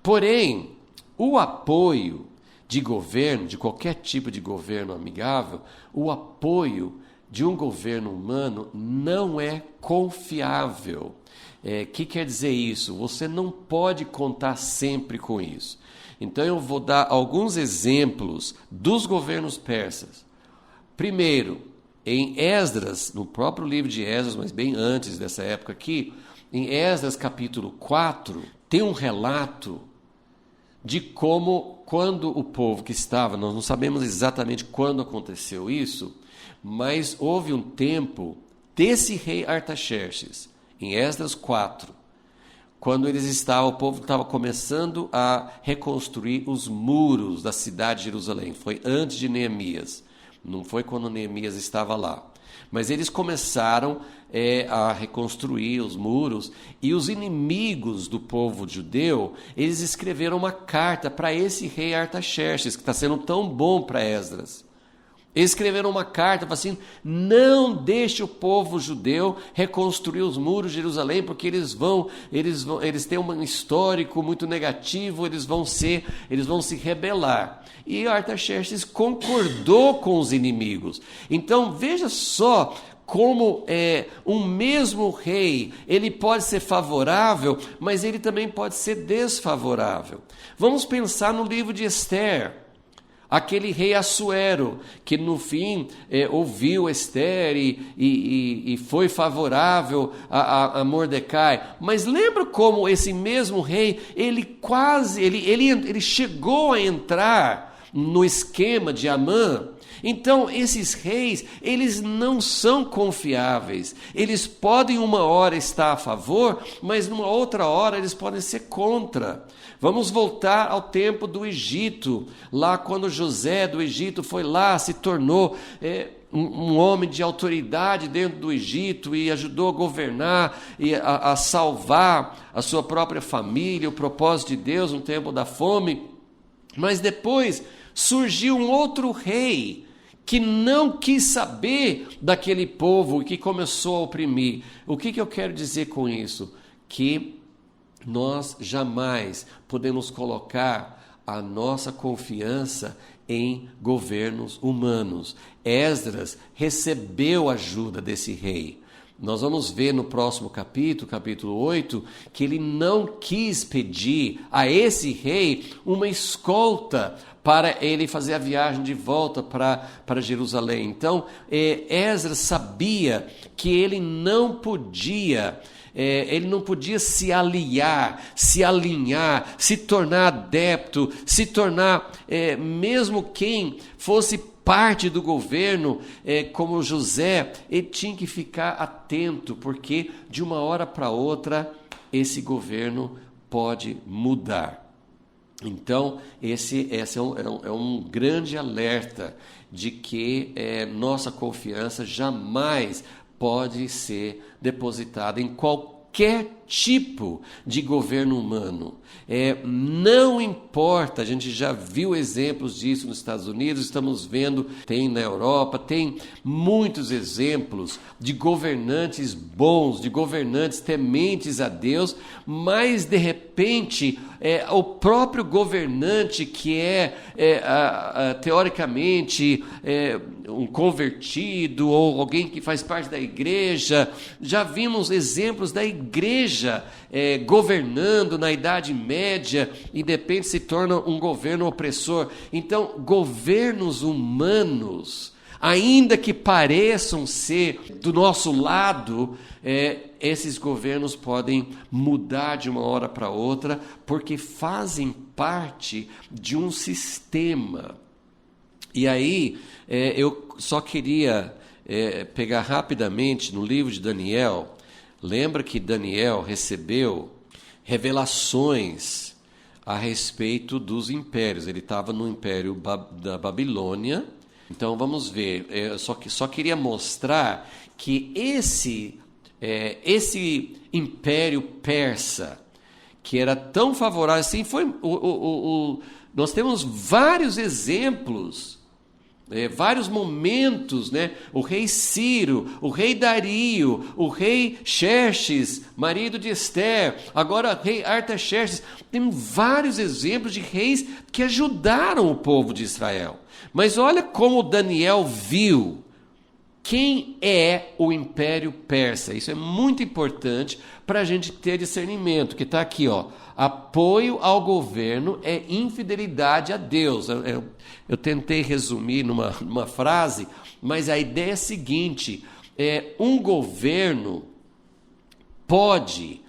Porém, o apoio de governo, de qualquer tipo de governo amigável, o apoio de um governo humano não é confiável. Que quer dizer isso? Você não pode contar sempre com isso. Então eu vou dar alguns exemplos dos governos persas. Primeiro, em Esdras, no próprio livro de Esdras, mas bem antes dessa época aqui, em Esdras capítulo 4, tem um relato de como, quando o povo que estava, nós não sabemos exatamente quando aconteceu isso, mas houve um tempo desse rei Artaxerxes, em Esdras 4, quando o povo estava começando a reconstruir os muros da cidade de Jerusalém. Foi antes de Neemias, não foi quando Neemias estava lá. Mas eles começaram a reconstruir os muros, e os inimigos do povo judeu, eles escreveram uma carta para esse rei Artaxerxes, que está sendo tão bom para Esdras. Eles escreveram uma carta, assim: não deixe o povo judeu reconstruir os muros de Jerusalém, porque eles têm um histórico muito negativo, eles vão se rebelar. E Artaxerxes concordou com os inimigos. Então veja só como um mesmo rei, ele pode ser favorável, mas ele também pode ser desfavorável. Vamos pensar no livro de Esther. Aquele rei Assuero, que no fim ouviu Esther e foi favorável a Mordecai. Mas lembra como esse mesmo rei, ele chegou a entrar no esquema de Amã? Então, esses reis, eles não são confiáveis. Eles podem uma hora estar a favor, mas numa outra hora eles podem ser contra. Vamos voltar ao tempo do Egito, lá quando José do Egito foi lá, se tornou um homem de autoridade dentro do Egito e ajudou a governar e a salvar a sua própria família, o propósito de Deus no tempo da fome. Mas depois surgiu um outro rei que não quis saber daquele povo e que começou a oprimir. O que eu quero dizer com isso? Que nós jamais podemos colocar a nossa confiança em governos humanos. Esdras recebeu ajuda desse rei. Nós vamos ver no próximo capítulo 8, que ele não quis pedir a esse rei uma escolta para ele fazer a viagem de volta para Jerusalém. Então, Esdras sabia que ele não podia se aliar, se alinhar, se tornar adepto, se tornar, mesmo quem fosse parte do governo, como José, ele tinha que ficar atento, porque de uma hora para outra esse governo pode mudar. Então, esse é um grande alerta de que nossa confiança jamais pode ser depositada em qualquer tipo de governo humano. Não importa, a gente já viu exemplos disso nos Estados Unidos, estamos vendo, tem na Europa, tem muitos exemplos de governantes bons, de governantes tementes a Deus, mas de repente o próprio governante que teoricamente um convertido ou alguém que faz parte da igreja, já vimos exemplos da igreja governando na Idade Média e de repente se torna um governo opressor. Então, governos humanos, ainda que pareçam ser do nosso lado, esses governos podem mudar de uma hora para outra, porque fazem parte de um sistema. E aí, eu só queria pegar rapidamente no livro de Daniel. Lembra que Daniel recebeu revelações a respeito dos impérios. Ele estava no império da Babilônia. Então vamos ver. Eu só queria mostrar que esse império persa, que era tão favorável assim, nós temos vários exemplos vários momentos, né? O rei Ciro, o rei Dario, o rei Xerxes, marido de Esther, agora o rei Artaxerxes. Tem vários exemplos de reis que ajudaram o povo de Israel. Mas olha como Daniel viu quem é o Império Persa. Isso é muito importante para a gente ter discernimento, que está aqui, ó. Apoio ao governo é infidelidade a Deus. Eu tentei resumir numa frase, mas a ideia é a seguinte: um governo pode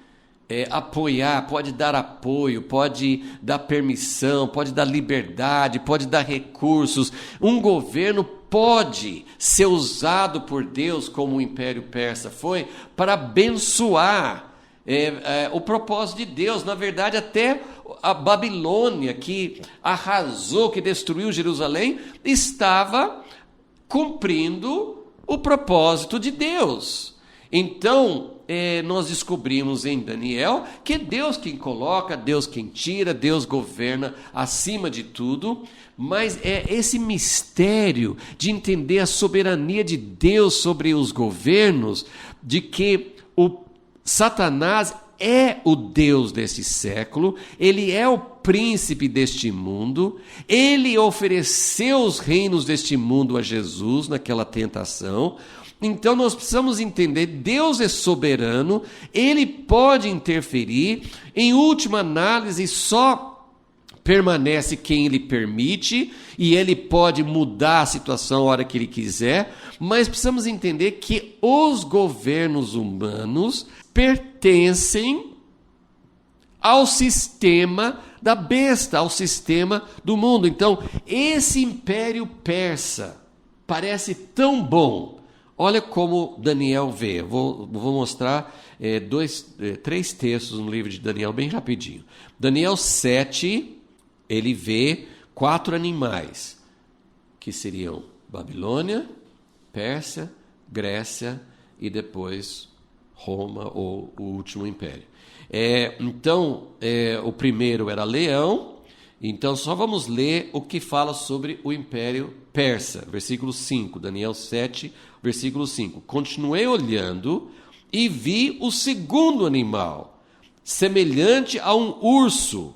apoiar, pode dar apoio, pode dar permissão, pode dar liberdade, pode dar recursos. Um governo pode ser usado por Deus, como o Império Persa foi, para abençoar o propósito de Deus. Na verdade, até a Babilônia, que arrasou, que destruiu Jerusalém, estava cumprindo o propósito de Deus. Então, nós descobrimos em Daniel que é Deus quem coloca, Deus quem tira, Deus governa acima de tudo, mas é esse mistério de entender a soberania de Deus sobre os governos, de que o Satanás é o Deus desse século, ele é o príncipe deste mundo, ele ofereceu os reinos deste mundo a Jesus naquela tentação. Então nós precisamos entender, Deus é soberano, ele pode interferir, em última análise só permanece quem ele permite, e ele pode mudar a situação a hora que ele quiser, mas precisamos entender que os governos humanos pertencem ao sistema da besta, ao sistema do mundo. Então, esse Império Persa parece tão bom. Olha como Daniel vê. Vou mostrar três textos no livro de Daniel bem rapidinho. Daniel 7, ele vê 4 animais, que seriam Babilônia, Pérsia, Grécia e depois Roma, ou o último império. Então, o primeiro era leão. Então, só vamos ler o que fala sobre o Império Persa. Versículo 5, Daniel 7, versículo 5. Continuei olhando e vi o segundo animal, semelhante a um urso,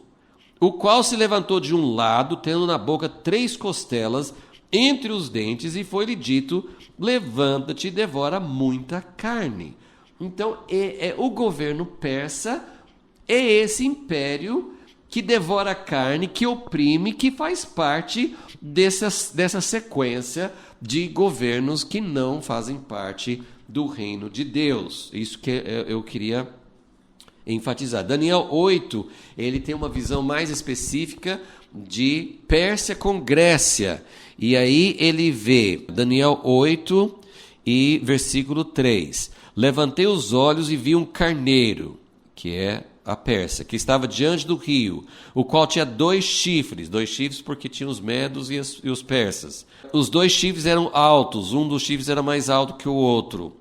o qual se levantou de um lado, tendo na boca 3 costelas entre os dentes, e foi-lhe dito: levanta-te e devora muita carne. Então, o governo persa é esse império que devora a carne, que oprime, que faz parte dessa sequência de governos que não fazem parte do reino de Deus. Isso que eu queria enfatizar. Daniel 8, ele tem uma visão mais específica de Pérsia com Grécia. E aí ele vê, Daniel 8 e versículo 3. Levantei os olhos e vi um carneiro, que é a Pérsia, que estava diante do rio, o qual tinha 2 chifres porque tinha os medos e os persas. Os 2 chifres eram altos, um dos chifres era mais alto que o outro.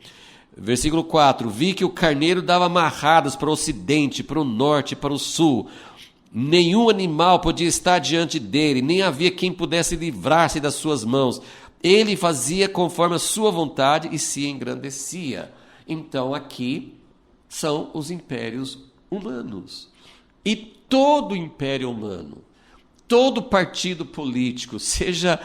Versículo 4, vi que o carneiro dava amarradas para o ocidente, para o norte, para o sul. Nenhum animal podia estar diante dele, nem havia quem pudesse livrar-se das suas mãos. Ele fazia conforme a sua vontade e se engrandecia. Então aqui são os impérios humanos. E todo império humano, todo partido político, seja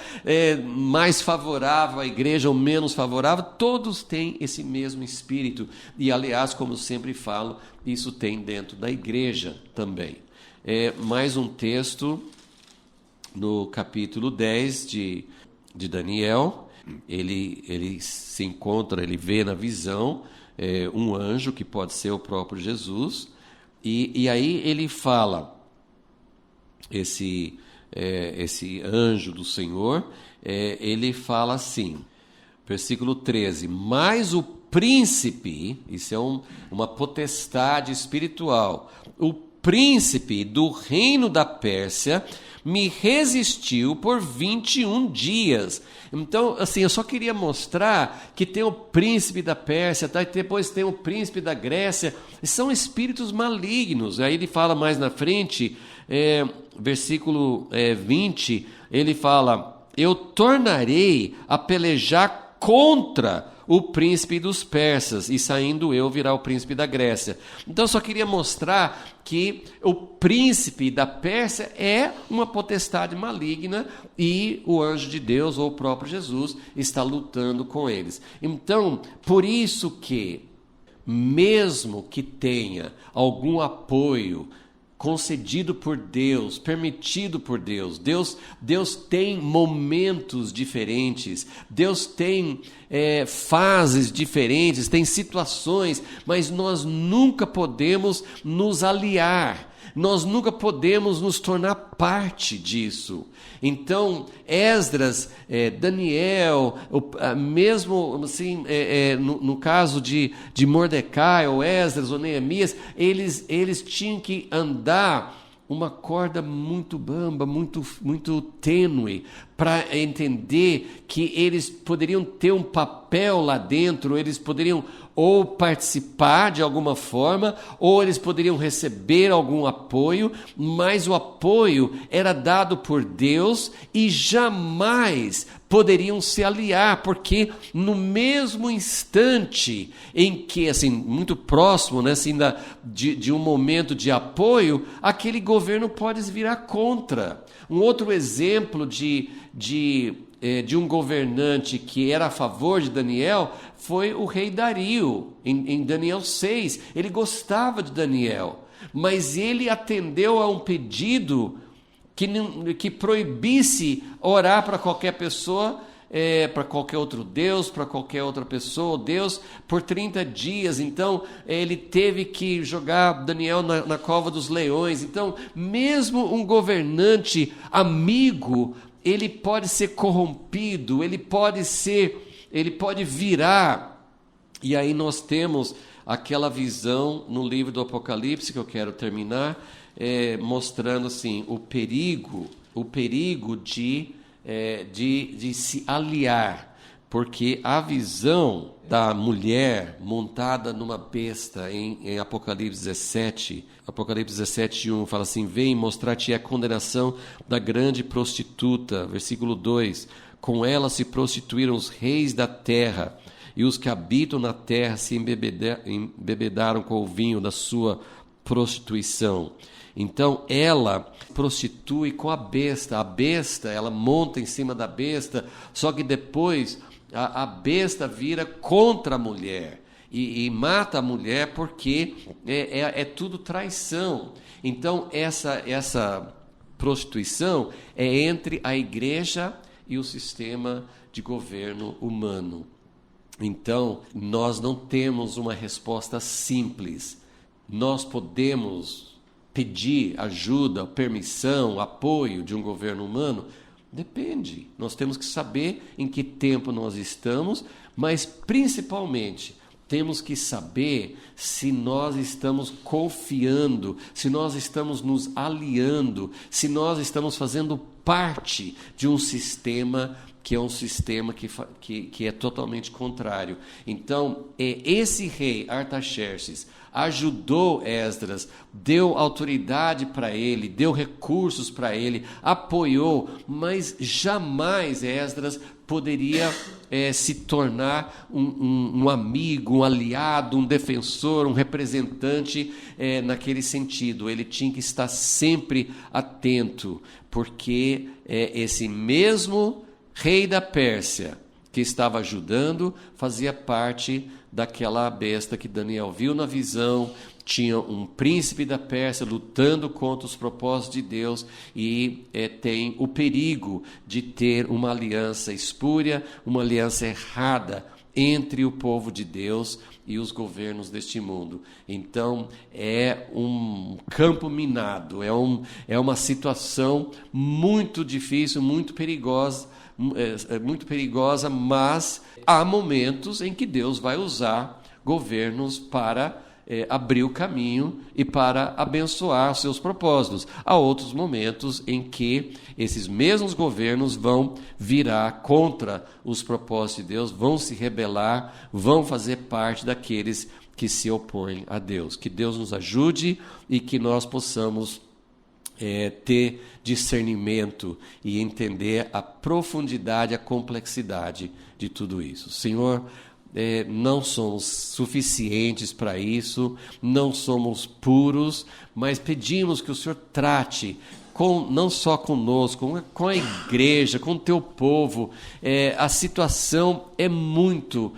mais favorável à igreja ou menos favorável, todos têm esse mesmo espírito. E, aliás, como eu sempre falo, isso tem dentro da igreja também. Mais um texto no capítulo 10 de Daniel. Ele se encontra, ele vê na visão um anjo, que pode ser o próprio Jesus, e aí ele fala, esse anjo do Senhor, ele fala assim, versículo 13, mas o príncipe, isso é uma potestade espiritual, o príncipe do reino da Pérsia me resistiu por 21 dias. Então, assim, eu só queria mostrar que tem o príncipe da Pérsia, tá? E depois tem o príncipe da Grécia, são espíritos malignos. Aí ele fala mais na frente, versículo 20, ele fala, eu tornarei a pelejar contra o príncipe dos persas, e saindo eu virá o príncipe da Grécia. Então eu só queria mostrar que o príncipe da Pérsia é uma potestade maligna e o anjo de Deus, ou o próprio Jesus, está lutando com eles. Então, por isso que, mesmo que tenha algum apoio concedido por Deus, permitido por Deus, Deus tem momentos diferentes, Deus tem fases diferentes, tem situações, mas nós nunca podemos nos aliar, nós nunca podemos nos tornar parte disso. Então, Esdras, Daniel, mesmo assim, no caso de Mordecai, ou Esdras, ou Neemias, eles tinham que andar uma corda muito bamba, muito tênue, para entender que eles poderiam ter um papel lá dentro, eles poderiam ou participar de alguma forma, ou eles poderiam receber algum apoio, mas o apoio era dado por Deus e jamais poderiam se aliar, porque no mesmo instante em que, assim, muito próximo, né, assim, de um momento de apoio, aquele governo pode virar contra. Um outro exemplo de um governante que era a favor de Daniel foi o rei Dario, em Daniel 6. Ele gostava de Daniel, mas ele atendeu a um pedido que proibisse orar para qualquer pessoa, para qualquer outro Deus, para qualquer outra pessoa, Deus, por 30 dias. Então, ele teve que jogar Daniel na cova dos leões. Então, mesmo um governante amigo, ele pode ser corrompido, ele pode virar. E aí nós temos aquela visão no livro do Apocalipse, que eu quero terminar, mostrando assim, o perigo de se aliar, porque a visão da mulher montada numa besta em Apocalipse 17, Apocalipse 17:1 fala assim: vem mostrar-te a condenação da grande prostituta, versículo 2, com ela se prostituíram os reis da terra, e os que habitam na terra se embebedaram com o vinho da sua prostituição. Então ela prostitui com a besta, ela monta em cima da besta, só que depois a besta vira contra a mulher e mata a mulher, porque é tudo traição. Então essa prostituição é entre a igreja e o sistema de governo humano. Então nós não temos uma resposta simples. Nós podemos pedir ajuda, permissão, apoio de um governo humano? Depende. Nós temos que saber em que tempo nós estamos, mas principalmente temos que saber se nós estamos confiando, se nós estamos nos aliando, se nós estamos fazendo parte de um sistema que é um sistema que é totalmente contrário. Então, esse rei Artaxerxes ajudou Esdras, deu autoridade para ele, deu recursos para ele, apoiou, mas jamais Esdras poderia se tornar um amigo, um aliado, um defensor, um representante naquele sentido. Ele tinha que estar sempre atento, porque esse mesmo rei da Pérsia que estava ajudando fazia parte daquela besta que Daniel viu na visão. Tinha um príncipe da Pérsia lutando contra os propósitos de Deus, e tem o perigo de ter uma aliança espúria, uma aliança errada entre o povo de Deus e os governos deste mundo. Então é um campo minado, é uma situação muito difícil, muito perigosa, mas há momentos em que Deus vai usar governos para abrir o caminho e para abençoar os seus propósitos. Há outros momentos em que esses mesmos governos vão virar contra os propósitos de Deus, vão se rebelar, vão fazer parte daqueles que se opõem a Deus. Que Deus nos ajude e que nós possamos ter discernimento e entender a profundidade, a complexidade de tudo isso. Senhor, não somos suficientes para isso, não somos puros, mas pedimos que o Senhor trate não só conosco, com a igreja, com o teu povo. A situação é muito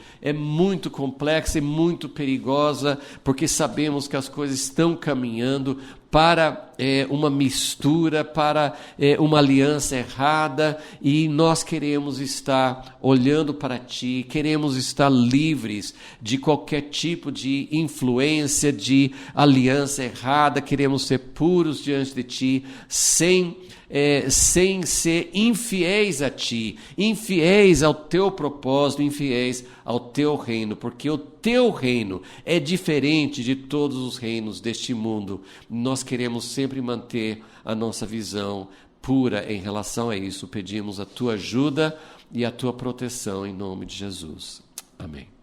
complexa e muito perigosa, porque sabemos que as coisas estão caminhando para uma mistura, para uma aliança errada, e nós queremos estar olhando para Ti, queremos estar livres de qualquer tipo de influência, de aliança errada, queremos ser puros diante de Ti, sem ser infiéis a Ti, infiéis ao Teu propósito, infiéis ao Teu reino, porque o Teu reino é diferente de todos os reinos deste mundo. Nós queremos sempre manter a nossa visão pura em relação a isso. Pedimos a Tua ajuda e a Tua proteção em nome de Jesus. Amém.